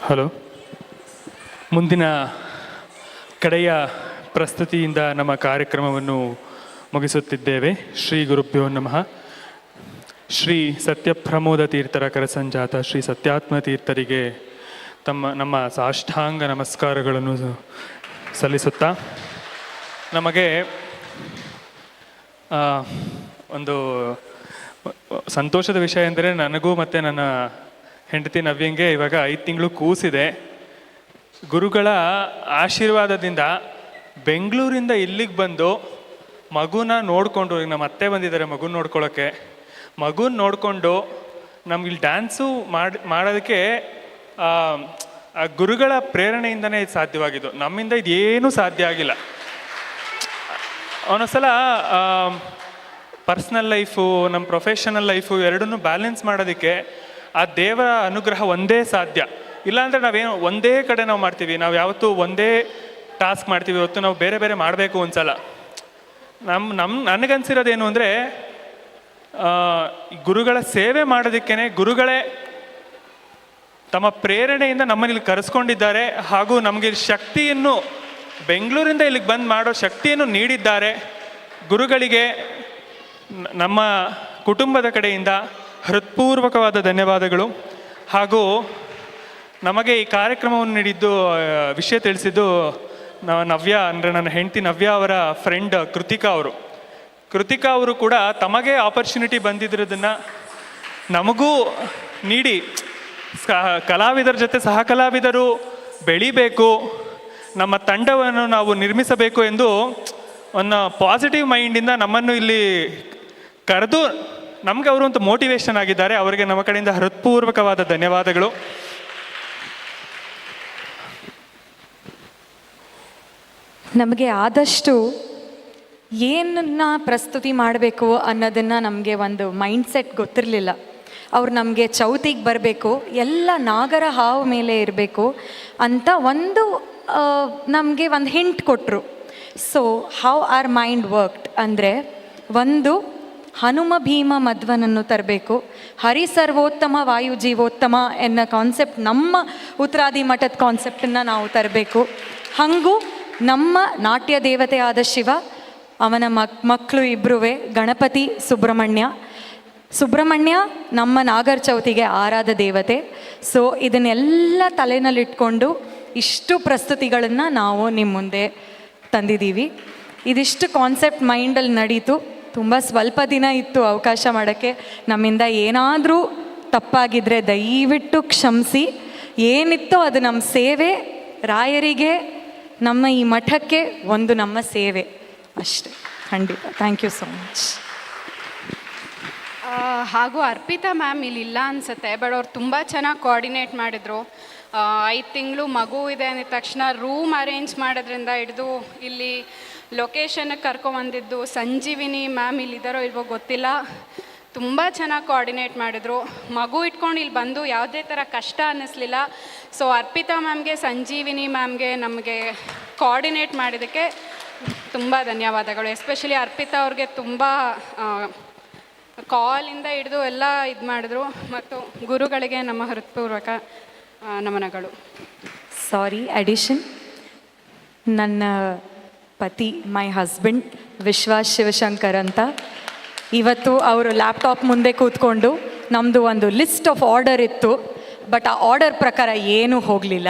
[SPEAKER 2] ಹಲೋ. ಮುಂದಿನ ಕಡೆಯ ಪ್ರಸ್ತುತಿಯಿಂದ ನಮ್ಮ ಕಾರ್ಯಕ್ರಮವನ್ನು ಮುಗಿಸುತ್ತಿದ್ದೇವೆ. ಶ್ರೀ ಗುರುಭ್ಯೋ ನಮಃ. ಶ್ರೀ ಸತ್ಯಪ್ರಮೋದ ತೀರ್ಥರ ಕರಸಂಜಾತ ಶ್ರೀ ಸತ್ಯಾತ್ಮ ತೀರ್ಥರಿಗೆ ನಮ್ಮ ಸಾಷ್ಟಾಂಗ ನಮಸ್ಕಾರಗಳನ್ನು ಸಲ್ಲಿಸುತ್ತಾ, ನಮಗೆ ಒಂದು ಸಂತೋಷದ ವಿಷಯ ಎಂದರೆ ನನಗೂ ಮತ್ತು ನನ್ನ ಹೆಂಡತಿ ನವ್ಯಂಗೆ ಇವಾಗ 5 ತಿಂಗಳು ಕೂಸಿದೆ. ಗುರುಗಳ ಆಶೀರ್ವಾದದಿಂದ ಬೆಂಗಳೂರಿಂದ ಇಲ್ಲಿಗೆ ಬಂದು ಮಗುನ ನೋಡಿಕೊಂಡು, ನಮ್ಮ ಅತ್ತೆ ಬಂದಿದ್ದಾರೆ ಮಗುನ ನೋಡ್ಕೊಳ್ಳೋಕ್ಕೆ, ಮಗುನ ನೋಡಿಕೊಂಡು ನಮ್ಗೆ ಇಲ್ಲಿ ಡ್ಯಾನ್ಸು ಮಾಡೋದಕ್ಕೆ ಆ ಗುರುಗಳ ಪ್ರೇರಣೆಯಿಂದನೇ ಇದು ಸಾಧ್ಯವಾಗಿದ್ದು. ನಮ್ಮಿಂದ ಇದೇನೂ ಸಾಧ್ಯ ಆಗಿಲ್ಲ. ಒಂದೊಂದ್ಸಲ ಪರ್ಸ್ನಲ್ ಲೈಫು ನಮ್ಮ ಪ್ರೊಫೆಷನಲ್ ಲೈಫು ಎರಡನ್ನೂ ಬ್ಯಾಲೆನ್ಸ್ ಮಾಡೋದಕ್ಕೆ ಆ ದೇವರ ಅನುಗ್ರಹ ಒಂದೇ ಸಾಧ್ಯ. ಇಲ್ಲಾಂದರೆ ನಾವೇನು ಒಂದೇ ಕಡೆ ನಾವು ಮಾಡ್ತೀವಿ, ನಾವು ಯಾವತ್ತೂ ಒಂದೇ ಟಾಸ್ಕ್ ಮಾಡ್ತೀವಿ, ಇವತ್ತು ನಾವು ಬೇರೆ ಬೇರೆ ಮಾಡಬೇಕು ಒಂದ್ಸಲ. ನನಗನ್ಸಿರೋದೇನು ಅಂದರೆ, ಗುರುಗಳ ಸೇವೆ ಮಾಡೋದಕ್ಕೇ ಗುರುಗಳೇ ತಮ್ಮ ಪ್ರೇರಣೆಯಿಂದ ನಮ್ಮಲ್ಲಿ ಕರೆಸ್ಕೊಂಡಿದ್ದಾರೆ, ಹಾಗೂ ನಮಗೆ ಶಕ್ತಿಯನ್ನು ಬೆಂಗಳೂರಿಂದ ಇಲ್ಲಿಗೆ ಬಂದು ಮಾಡೋ ಶಕ್ತಿಯನ್ನು ನೀಡಿದ್ದಾರೆ. ಗುರುಗಳಿಗೆ ನಮ್ಮ ಕುಟುಂಬದ ಕಡೆಯಿಂದ ಹೃತ್ಪೂರ್ವಕವಾದ ಧನ್ಯವಾದಗಳು. ಹಾಗೂ ನಮಗೆ ಈ ಕಾರ್ಯಕ್ರಮವನ್ನು ನೀಡಿದ್ದು, ವಿಷಯ ತಿಳಿಸಿದ್ದು ನವ್ಯ, ಅಂದರೆ ನನ್ನ ಹೆಂಡತಿ ನವ್ಯ ಅವರ ಫ್ರೆಂಡ್ ಕೃತಿಕಾ ಅವರು. ಕೃತಿಕಾ ಅವರು ಕೂಡ ತಮಗೆ ಆಪರ್ಚುನಿಟಿ ಬಂದಿದ್ರದನ್ನು ನಮಗೂ ನೀಡಿ, ಕಲಾವಿದರ ಜೊತೆ ಸಹ ಕಲಾವಿದರು ಬೆಳಿಬೇಕು, ನಮ್ಮ ತಂಡವನ್ನು ನಾವು ನಿರ್ಮಿಸಬೇಕು ಎಂದು ಒಂದು ಪಾಸಿಟಿವ್ ಮೈಂಡಿಂದ ನಮ್ಮನ್ನು ಇಲ್ಲಿ ಕರೆದು ನಮಗೆ ಅವರು ಒಂದು ಮೋಟಿವೇಶನ್ ಆಗಿದ್ದಾರೆ. ಅವರಿಗೆ ನಮ್ಮ ಕಡೆಯಿಂದ ಹೃತ್ಪೂರ್ವಕವಾದ ಧನ್ಯವಾದಗಳು.
[SPEAKER 6] ನಮಗೆ ಆದಷ್ಟು ಏನನ್ನ ಪ್ರಸ್ತುತಿ ಮಾಡಬೇಕು ಅನ್ನೋದನ್ನು ನಮಗೆ ಒಂದು ಮೈಂಡ್ಸೆಟ್ ಗೊತ್ತಿರಲಿಲ್ಲ. ಅವ್ರು ನಮಗೆ ಚೌತಿಗೆ ಬರಬೇಕು, ಎಲ್ಲ ನಾಗರ ಹಾವು ಮೇಲೆ ಇರಬೇಕು ಅಂತ ಒಂದು ನಮಗೆ ಒಂದು ಹಿಂಟ್ ಕೊಟ್ಟರು. So how are mind worked ಅಂದರೆ, ಒಂದು ಹನುಮ ಭೀಮ ಮಧ್ವನನ್ನು ತರಬೇಕು, ಹರಿ ಸರ್ವೋತ್ತಮ ವಾಯು ಜೀವೋತ್ತಮ ಎನ್ನೋ ಕಾನ್ಸೆಪ್ಟ್ ನಮ್ಮ ಉತ್ತರಾದಿ ಮಠದ ಕಾನ್ಸೆಪ್ಟನ್ನು ನಾವು ತರಬೇಕು. ಹಾಗೂ ನಮ್ಮ ನಾಟ್ಯ ದೇವತೆ ಆದ ಶಿವ, ಅವನ ಮಕ್ಕಳು ಇಬ್ಬರೂ ಗಣಪತಿ ಸುಬ್ರಹ್ಮಣ್ಯ ನಮ್ಮ ನಾಗರ ಚೌತಿಗೆ ಆರಾಧ ದೇವತೆ. ಸೊ ಇದನ್ನೆಲ್ಲ ತಲೆನಲ್ಲಿಟ್ಕೊಂಡು ಇಷ್ಟು ಪ್ರಸ್ತುತಿಗಳನ್ನು ನಾವು ನಿಮ್ಮ ಮುಂದೆ ತಂದಿದ್ದೀವಿ. ಇದಿಷ್ಟು ಕಾನ್ಸೆಪ್ಟ್ ಮೈಂಡಲ್ಲಿ ನಡೀತು. ತುಂಬ ಸ್ವಲ್ಪ ದಿನ ಇತ್ತು ಅವಕಾಶ ಮಾಡೋಕ್ಕೆ. ನಮ್ಮಿಂದ ಏನಾದರೂ ತಪ್ಪಾಗಿದ್ದರೆ ದಯವಿಟ್ಟು ಕ್ಷಮಿಸಿ. ಏನಿತ್ತೋ ಅದು ನಮ್ಮ ಸೇವೆ, ರಾಯರಿಗೆ, ನಮ್ಮ ಈ ಮಠಕ್ಕೆ ಒಂದು ನಮ್ಮ ಸೇವೆ ಅಷ್ಟೇ. ಖಂಡಿತ. Thank you so much.
[SPEAKER 10] ಹಾಗೂ ಅರ್ಪಿತಾ ಮ್ಯಾಮ್ ಇಲ್ಲಿಲ್ಲ ಅನಿಸುತ್ತೆ, ಬಟ್ ಅವ್ರು ತುಂಬ ಚೆನ್ನಾಗಿ ಕೋಆರ್ಡಿನೇಟ್ ಮಾಡಿದರು. 5 ತಿಂಗಳು ಮಗು ಇದೆ ಅಂದಿದ ತಕ್ಷಣ ರೂಮ್ ಅರೇಂಜ್ ಮಾಡೋದ್ರಿಂದ ಹಿಡಿದು ಇಲ್ಲಿ ಲೊಕೇಶನ್ಗೆ ಕರ್ಕೊಂಬಂದಿದ್ದು ಸಂಜೀವಿನಿ ಮ್ಯಾಮ್ ಇಲ್ಲಿದ್ದಾರೋ ಇಲ್ವೋ ಗೊತ್ತಿಲ್ಲ, ತುಂಬ ಚೆನ್ನಾಗಿ ಕೋಆರ್ಡಿನೇಟ್ ಮಾಡಿದರು. ಮಗು ಇಟ್ಕೊಂಡು ಇಲ್ಲಿ ಬಂದು ಯಾವುದೇ ಥರ ಕಷ್ಟ ಅನ್ನಿಸ್ಲಿಲ್ಲ. ಸೊ ಅರ್ಪಿತಾ ಮ್ಯಾಮ್ಗೆ, ಸಂಜೀವಿನಿ ಮ್ಯಾಮ್ಗೆ, ನಮಗೆ ಕೋಆರ್ಡಿನೇಟ್ ಮಾಡಿದ್ದಕ್ಕೆ ತುಂಬ ಧನ್ಯವಾದಗಳು. ಎಸ್ಪೆಷಲಿ ಅರ್ಪಿತಾ ಅವ್ರಿಗೆ ತುಂಬ ಕಾಲಿಂದ ಹಿಡಿದು ಎಲ್ಲ ಇದು ಮಾಡಿದ್ರು. ಮತ್ತು ಗುರುಗಳಿಗೆ ನಮ್ಮ ಹೃತ್ಪೂರ್ವಕ ನಮನಗಳು.
[SPEAKER 6] ಸಾರಿ, ಅಡಿಷನ್. ನನ್ನ ಪತಿ, ಮೈ ಹಸ್ಬೆಂಡ್ ವಿಶ್ವಾಸ್ ಶಿವಶಂಕರ್ ಅಂತ, ಇವತ್ತು ಅವರು ಲ್ಯಾಪ್ಟಾಪ್ ಮುಂದೆ ಕೂತ್ಕೊಂಡು ನಮ್ಮದು ಒಂದು ಲಿಸ್ಟ್ ಆಫ್ ಆರ್ಡರ್ ಇತ್ತು, ಬಟ್ ಆ ಆರ್ಡರ್ ಪ್ರಕಾರ ಏನೂ ಹೋಗಲಿಲ್ಲ.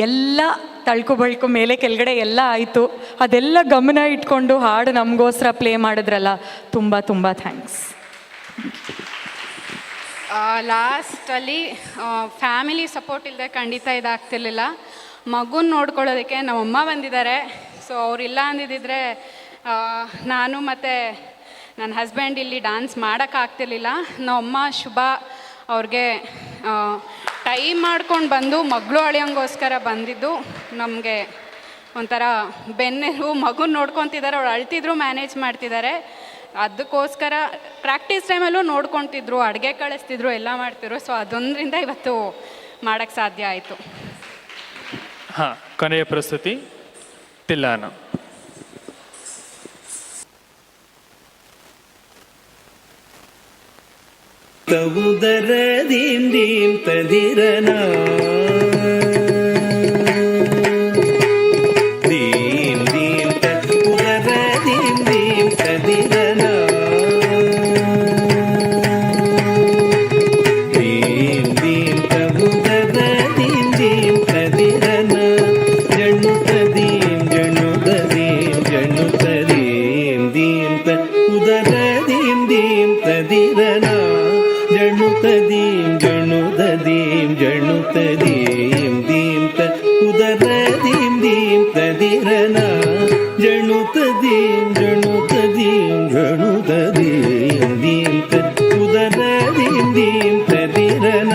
[SPEAKER 6] ಎಲ್ಲ ತಳ್ಕು ಬಳ್ಕು ಮೇಲೆ ಕೆಳಗಡೆ ಎಲ್ಲ ಆಯಿತು. ಅದೆಲ್ಲ ಗಮನ ಇಟ್ಕೊಂಡು ಹಾಡು ನಮಗೋಸ್ಕರ ಪ್ಲೇ ಮಾಡಿದ್ರಲ್ಲ, ತುಂಬ ತುಂಬ ಥ್ಯಾಂಕ್ಸ್.
[SPEAKER 10] ಲಾಸ್ಟಲ್ಲಿ ಫ್ಯಾಮಿಲಿ ಸಪೋರ್ಟ್ ಇಲ್ಲದೆ ಖಂಡಿತ ಇದಾಗ್ತಿರ್ಲಿಲ್ಲ. ಮಗುನ ನೋಡ್ಕೊಳ್ಳೋದಕ್ಕೆ ನಮ್ಮಮ್ಮ ಬಂದಿದ್ದಾರೆ. ಸೊ ಅವರಿಲ್ಲ ಅಂದಿದ್ದರೆ ನಾನು ಮತ್ತು ನನ್ನ ಹಸ್ಬೆಂಡ್ ಇಲ್ಲಿ ಡ್ಯಾನ್ಸ್ ಮಾಡೋಕ್ಕಾಗ್ತಿರ್ಲಿಲ್ಲ. ನಮ್ಮಮ್ಮ ಶುಭ ಅವ್ರಿಗೆ ಟೈಮ್ ಮಾಡ್ಕೊಂಡು ಬಂದು ಮಗಳು ಅಳಿಯೋಂಗೋಸ್ಕರ ಬಂದಿದ್ದು ನಮಗೆ ಒಂಥರ ಬೆನ್ನೆಲುಬು. ಮಗುನ ನೋಡ್ಕೊತಿದ್ದಾರೆ, ಅವ್ರು ಅಳ್ತಿದ್ರು, ಮ್ಯಾನೇಜ್ ಮಾಡ್ತಿದ್ದಾರೆ. ಅದಕ್ಕೋಸ್ಕರ ಪ್ರಾಕ್ಟೀಸ್ ಟೈಮಲ್ಲೂ ನೋಡ್ಕೊತಿದ್ರು, ಅಡುಗೆ ಕಳಿಸ್ತಿದ್ರು, ಎಲ್ಲ ಮಾಡ್ತಿದ್ರು. ಸೊ ಅದೊಂದರಿಂದ ಇವತ್ತು ಮಾಡೋಕ್ಕೆ ಸಾಧ್ಯ ಆಯಿತು.
[SPEAKER 2] ಹಾಂ, ಕೊನೆಯ ಪ್ರಸ್ತುತಿ ತಿಲ್ಲಾನ.
[SPEAKER 8] ಕವುದರ ದೀಂ ದೀಂ ತದಿರನ ತದಿರನ ಜಣುತದೀಂ ಜಣುತದೀಂ ಜಣುತದೀಂ ದೀಂ ತ ಉದರದೀಂ ದೀಂ ತದಿರನ ಜಣುತದೀಂ ಜಣುತದೀಂ ಜಣುತದೀಂ ದೀಂ ತ ಉದರದೀಂ ದೀಂ ತದಿರನ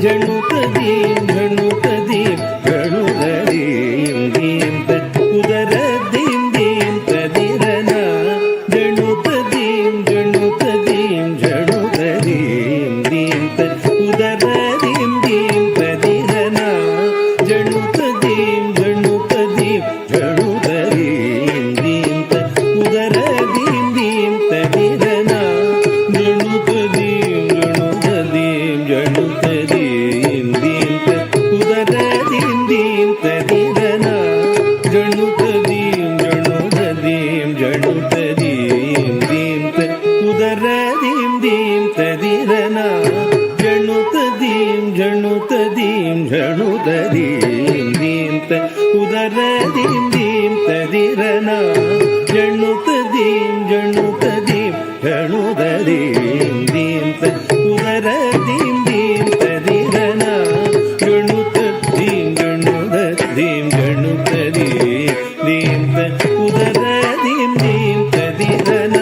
[SPEAKER 8] ಜಣುತದೀಂ ಜಣುತದೀಂ ಜಣುತದೀಂ ದೀಂ ತ ಉದರದೀಂ ದೀಂ ತದಿರನ ಜಣುತದೀಂ ಜಣುತದೀಂ ಜಣುತದೀಂ ದೀಂ ತ ಉದರದೀಂ ದೀಂ ತದಿರನ ಜಣುತದೀಂ ಜಣುತದೀಂ ಜಣುತದೀಂ ದೀಂ ತ ಉದರದೀಂ ದೀಂ ತದಿರನ ಜಣುತದೀಂ ಜಣುತದೀಂ ಜಣುತದೀಂ ದೀಂ ತ ಉದರದೀಂ ದೀಂ ತದಿರನ ಜಣುತದೀಂ ಜಣುತದೀಂ ಜಣುತದೀಂ ದೀಂ ತ ಉದರದೀಂ ದೀಂ ತದಿರನ ಜಣುತದೀಂ ಜಣುತದೀಂ ಜಣುತದೀಂ ದೀಂ ತ ಉದರದೀಂ ದೀಂ ತದಿರನ ಜಣುತದೀಂ ಜಣುತದೀಂ ಜಣುತದೀಂ ದೀಂ ತ ಉದರದೀಂ ದೀಂ ತದಿರನ ಜಣುತದೀಂ ಜಣುತದೀಂ ಜಣುತದೀಂ ದೀಂ ತ ಉದರದೀಂ ದೀಂ ತದಿರನ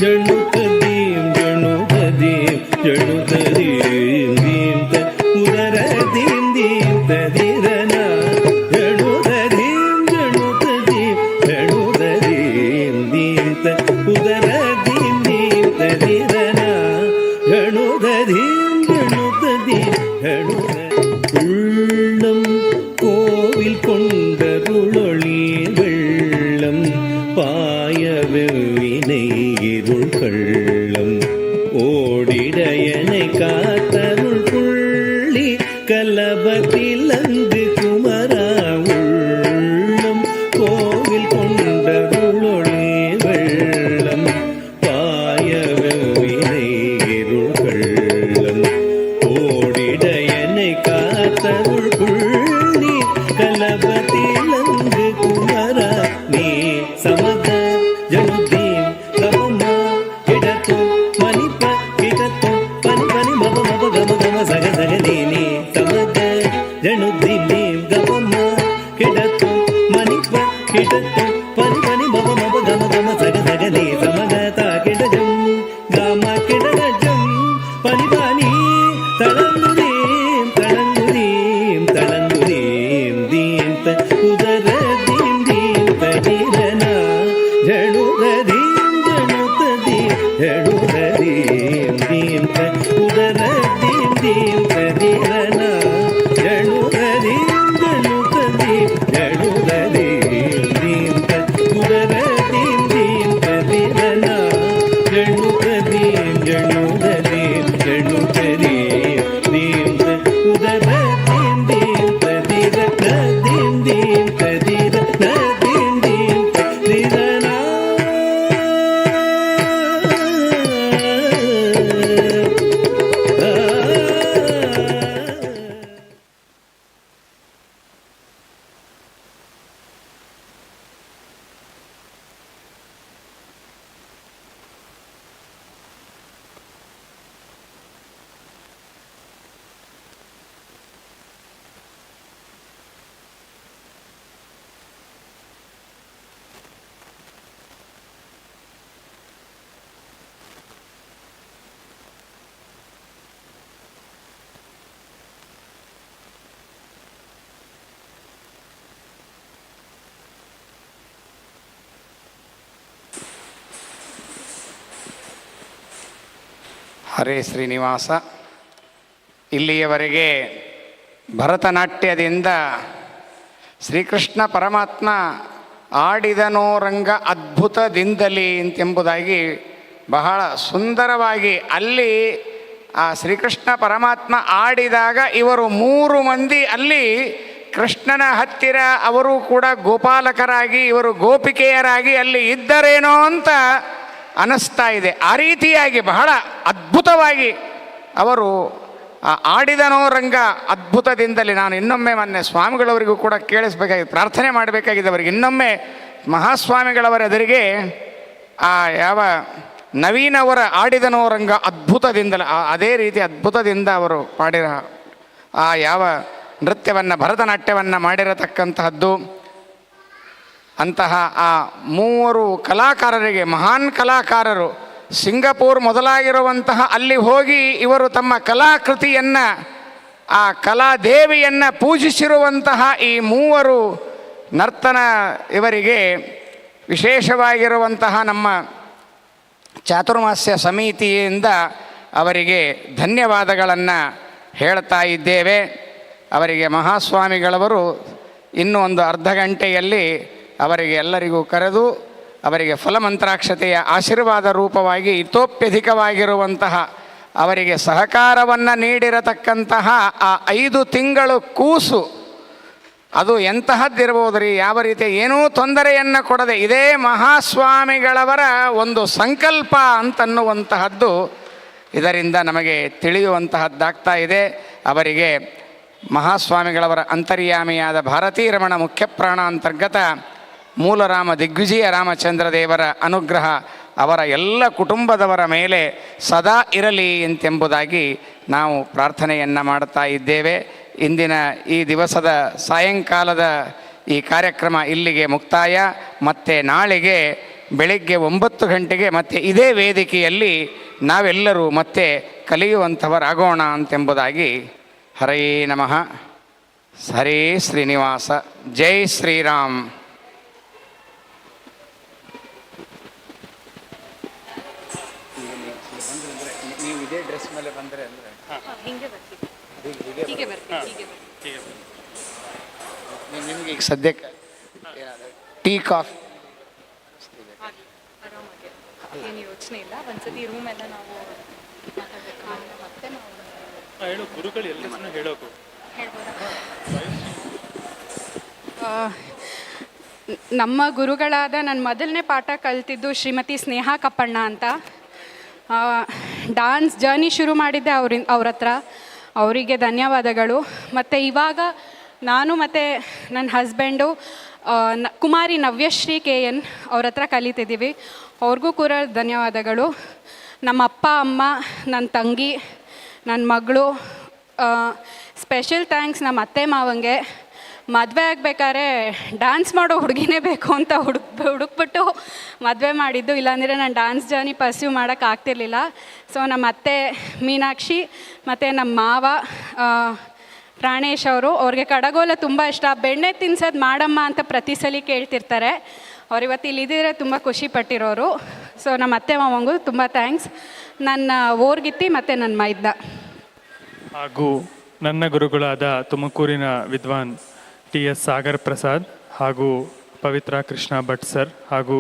[SPEAKER 8] ಜಣುತದೀಂ ಜಣುತದೀಂ ಜಣುತದೀಂ ದೀಂ ತ ಉದರದೀಂ ದೀಂ ತದಿರನ ಜಣುತದೀಂ ಜಣುತದೀಂ ಜಣುತದೀಂ ದೀಂ ತ ಉದರದೀಂ ದೀಂ ತದಿರನ ஜணுததீம் ஜணுததீம் உள்ளம் கோவில் கொண்டருளொளி வெள்ளம் பாயவினை இருள் கள்ளம் ஓடிடையனை காத்தருள் புள்ளி கலபத்தில் அங்கு குமரா உள்ளம் கோவில் கொண்டருளொளி வெள்ளம் பாயவினை இருள் கள்ளம் ஓடிடையனை காத்தருள் புள்ளி கலபத்தில் அங்கு குமரா நீ சமத ஜனுதீம் கபமா கிடத்தும் மணிப்ப கிடத்தும் பனி பனி மப மப கம கம சக சக நீ சமத ஜனுதீம் நீம் கபமா கிடத்தும் மணிப்ப கிடத்தும் பனி பனி மப மப கம கம சக சக நீ சமகதா கிடஜம் காமா கிடஜம் பனி பனி தளங்குதீம் தளங்குதீம் தளங்குதீம் தீம் த உதரதீம் தீம் ததிரனா ஜணுததீம் ஜணுததீம் ஜணுததீம் தீம் த உதரதீம் தீம் ததிரனா ஜணுததீம் ஜணுததீம் ஜணுததீம் தீம் த உதரதீம் தீம் ததிரனா ஜணுததீம் ஜணுததீம் ஜணுததீம் தீம் த உதரதீம் தீம் ததிர நதீம் தீம் ததிர நதீம் தீம் ததிரனா
[SPEAKER 1] ಹರೇ ಶ್ರೀನಿವಾಸ. ಇಲ್ಲಿಯವರೆಗೆ ಭರತನಾಟ್ಯದಿಂದ ಶ್ರೀಕೃಷ್ಣ ಪರಮಾತ್ಮ ಆಡಿದನೋ ರಂಗ ಅದ್ಭುತದಿಂದಲೇ ಎಂಬುದಾಗಿ ಬಹಳ ಸುಂದರವಾಗಿ ಅಲ್ಲಿ ಆ ಶ್ರೀಕೃಷ್ಣ ಪರಮಾತ್ಮ ಆಡಿದಾಗ ಇವರು 3 ಮಂದಿ ಅಲ್ಲಿ ಕೃಷ್ಣನ ಹತ್ತಿರ ಅವರು ಕೂಡ ಗೋಪಾಲಕರಾಗಿ ಇವರು ಗೋಪಿಕೆಯರಾಗಿ ಅಲ್ಲಿ ಇದ್ದರೇನೋ ಅಂತ ಅನ್ನಿಸ್ತಾ ಇದೆ. ಆ ರೀತಿಯಾಗಿ ಬಹಳ ಅದ್ಭುತವಾಗಿ ಅವರು ಆಡಿದನೋ ರಂಗ ಅದ್ಭುತದಿಂದಲೇ. ನಾನು ಇನ್ನೊಮ್ಮೆ ಮೊನ್ನೆ ಸ್ವಾಮಿಗಳವರಿಗೂ ಕೂಡ ಕೇಳಿಸ್ಬೇಕಾಗಿತ್ತು, ಪ್ರಾರ್ಥನೆ ಮಾಡಬೇಕಾಗಿದೆ ಅವರಿಗೆ. ಇನ್ನೊಮ್ಮೆ ಮಹಾಸ್ವಾಮಿಗಳವರ ಎದುರಿಗೆ ಆ ಯಾವ ನವೀನ್ ಅವರ ಆಡಿದನೋ ರಂಗ ಅದ್ಭುತದಿಂದಲೇ ಅದೇ ರೀತಿ ಅದ್ಭುತದಿಂದ ಅವರು ಪಾಡಿರ ಆ ಯಾವ ನೃತ್ಯವನ್ನು ಭರತನಾಟ್ಯವನ್ನು ಮಾಡಿರತಕ್ಕಂತಹದ್ದು. ಅಂತಹ ಆ ಮೂವರು ಕಲಾಕಾರರಿಗೆ, ಮಹಾನ್ ಕಲಾಕಾರರು, ಸಿಂಗಪೂರ್ ಮೊದಲಾಗಿರುವಂತಹ ಅಲ್ಲಿ ಹೋಗಿ ಇವರು ತಮ್ಮ ಕಲಾಕೃತಿಯನ್ನು, ಆ ಕಲಾದೇವಿಯನ್ನು ಪೂಜಿಸಿರುವಂತಹ ಈ ಮೂವರು ನರ್ತನ ಇವರಿಗೆ ವಿಶೇಷವಾಗಿರುವಂತಹ ನಮ್ಮ ಚಾತುರ್ಮಾಸ್ಯ ಸಮಿತಿಯಿಂದ ಅವರಿಗೆ ಧನ್ಯವಾದಗಳನ್ನು ಹೇಳ್ತಾ ಇದ್ದೇವೆ. ಅವರಿಗೆ ಮಹಾಸ್ವಾಮಿಗಳವರು ಇನ್ನೂ ಒಂದು ಅರ್ಧ ಗಂಟೆಯಲ್ಲಿ ಅವರಿಗೆ ಎಲ್ಲರಿಗೂ ಕರೆದು ಅವರಿಗೆ ಫಲಮಂತ್ರಾಕ್ಷತೆಯ ಆಶೀರ್ವಾದ ರೂಪವಾಗಿ ಇತೋಪ್ಯಧಿಕವಾಗಿರುವಂತಹ ಅವರಿಗೆ ಸಹಕಾರವನ್ನು ನೀಡಿರತಕ್ಕಂತಹ ಆ 5 ತಿಂಗಳು ಕೂಸು ಅದು ಎಂತಹದ್ದಿರ್ಬೋದು ರೀ, ಯಾವ ರೀತಿ ಏನೂ ತೊಂದರೆಯನ್ನು ಕೊಡದೆ ಇದೇ ಮಹಾಸ್ವಾಮಿಗಳವರ ಒಂದು ಸಂಕಲ್ಪ ಅಂತನ್ನುವಂತಹದ್ದು ಇದರಿಂದ ನಮಗೆ ತಿಳಿಯುವಂತಹದ್ದಾಗ್ತಾ ಇದೆ. ಅವರಿಗೆ ಮಹಾಸ್ವಾಮಿಗಳವರ ಅಂತರ್ಯಾಮಿಯಾದ ಭಾರತೀ ರಮಣ ಮುಖ್ಯಪ್ರಾಣ ಅಂತರ್ಗತ ಮೂಲರಾಮ ದಿಗ್ವಿಜಯ ರಾಮಚಂದ್ರ ದೇವರ ಅನುಗ್ರಹ ಅವರ ಎಲ್ಲ ಕುಟುಂಬದವರ ಮೇಲೆ ಸದಾ ಇರಲಿ ಎಂತೆಂಬುದಾಗಿ ನಾವು ಪ್ರಾರ್ಥನೆಯನ್ನು ಮಾಡ್ತಾ ಇದ್ದೇವೆ. ಇಂದಿನ ಈ ದಿವಸದ ಸಾಯಂಕಾಲದ ಈ ಕಾರ್ಯಕ್ರಮ ಇಲ್ಲಿಗೆ ಮುಕ್ತಾಯ. ಮತ್ತು ನಾಳೆಗೆ ಬೆಳಗ್ಗೆ 9 ಗಂಟೆಗೆ ಮತ್ತೆ ಇದೇ ವೇದಿಕೆಯಲ್ಲಿ ನಾವೆಲ್ಲರೂ ಮತ್ತೆ ಕಲಿಯುವಂಥವರಾಗೋಣ ಅಂತೆಂಬುದಾಗಿ. ಹರೇ ನಮಃ. ಹರೇ ಶ್ರೀನಿವಾಸ. ಜೈ ಶ್ರೀರಾಮ್. ನೀವು ಇದೇ ಡ್ರೆಸ್ ಮೇಲೆ ಬಂದರೆ ಅಂದರೆ ನಿಮಗೆ ಈಗ ಸದ್ಯಕ್ಕೆ ಟೀ ಕಾಫಿ
[SPEAKER 6] ಏನು ಯೋಚನೆ ಇಲ್ಲ. ಒಂದ್ಸತಿ ರೂಮ್ ಎಲ್ಲ ನಾವು ಮತ್ತೆ
[SPEAKER 2] ಹೇಳು ಗುರುಗಳು ಎಲ್ಲರೂ ಹೇಳೋಕು.
[SPEAKER 10] ನಮ್ಮ ಗುರುಗಳಾದ ನನ್ನ ಮೊದಲನೇ ಪಾಠ ಕಲ್ತಿದ್ದು ಶ್ರೀಮತಿ ಸ್ನೇಹಾ ಕಪ್ಪಣ್ಣ ಅಂತ. ಡಾನ್ಸ್ ಜರ್ನಿ ಶುರು ಮಾಡಿದ್ದೆ ಅವ್ರ ಹತ್ರ. ಅವರಿಗೆ ಧನ್ಯವಾದಗಳು. ಮತ್ತು ಇವಾಗ ನಾನು ಮತ್ತು ನನ್ನ ಹಸ್ಬೆಂಡು ಕುಮಾರಿ ನವ್ಯಶ್ರೀ KN ಅವ್ರ ಹತ್ರ ಕಲಿತಿದ್ದೀವಿ. ಅವ್ರಿಗೂ ಕೂಡ ಧನ್ಯವಾದಗಳು. ನಮ್ಮ ಅಪ್ಪ ಅಮ್ಮ, ನನ್ನ ತಂಗಿ, ನನ್ನ ಮಗಳು, ಸ್ಪೆಷಲ್ ಥ್ಯಾಂಕ್ಸ್ ನಮ್ಮ ಅತ್ತೆ ಮಾವಂಗೆ. ಮದುವೆ ಆಗಬೇಕಾದ್ರೆ ಡ್ಯಾನ್ಸ್ ಮಾಡೋ ಹುಡುಗಿನೇ ಬೇಕು ಅಂತ ಹುಡುಕ್ಬಿಟ್ಟು ಮದುವೆ ಮಾಡಿದ್ದು, ಇಲ್ಲಾಂದರೆ ನಾನು ಡ್ಯಾನ್ಸ್ ಜರ್ನಿ ಪರ್ಸ್ಯೂ ಮಾಡೋಕ್ಕಾಗ್ತಿರ್ಲಿಲ್ಲ. ಸೊ ನಮ್ಮ ಅತ್ತೆ ಮೀನಾಕ್ಷಿ ಮತ್ತು ನಮ್ಮ ಮಾವ ಪ್ರಾಣೇಶ್ ಅವರು, ಅವ್ರಿಗೆ ಕಡಗೋಲ ತುಂಬ ಇಷ್ಟ. ಬೆಣ್ಣೆ ತಿನ್ಸೋದು ಮಾಡಮ್ಮ ಅಂತ ಪ್ರತಿ ಸಲ ಕೇಳ್ತಿರ್ತಾರೆ. ಅವ್ರು ಇವತ್ತು ಇಲ್ಲಿದ್ದರೆ ತುಂಬ ಖುಷಿ ಪಟ್ಟಿರೋರು. ಸೊ ನಮ್ಮ ಅತ್ತೆ ಮಾವಂಗೂ ತುಂಬ ಥ್ಯಾಂಕ್ಸ್. ನನ್ನ ಓರ್ಗಿತ್ತಿ ಮತ್ತು ನನ್ನ ಮೈದ್ನ
[SPEAKER 2] ಹಾಗೂ ನನ್ನ ಗುರುಗಳಾದ ತುಮಕೂರಿನ ವಿದ್ವಾನ್ TS ಸಾಗರ್ ಪ್ರಸಾದ್ ಹಾಗೂ ಪವಿತ್ರ ಕೃಷ್ಣ ಭಟ್ ಸರ್ ಹಾಗೂ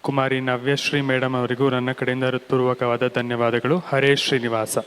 [SPEAKER 2] ಕುಮಾರಿ ನವ್ಯಶ್ರೀ ಮೇಡಮ್ ಅವರಿಗೂ ನನ್ನ ಕಡೆಯಿಂದ ಹೃತ್ಪೂರ್ವಕವಾದ ಧನ್ಯವಾದಗಳು. ಹರೇ ಶ್ರೀನಿವಾಸ.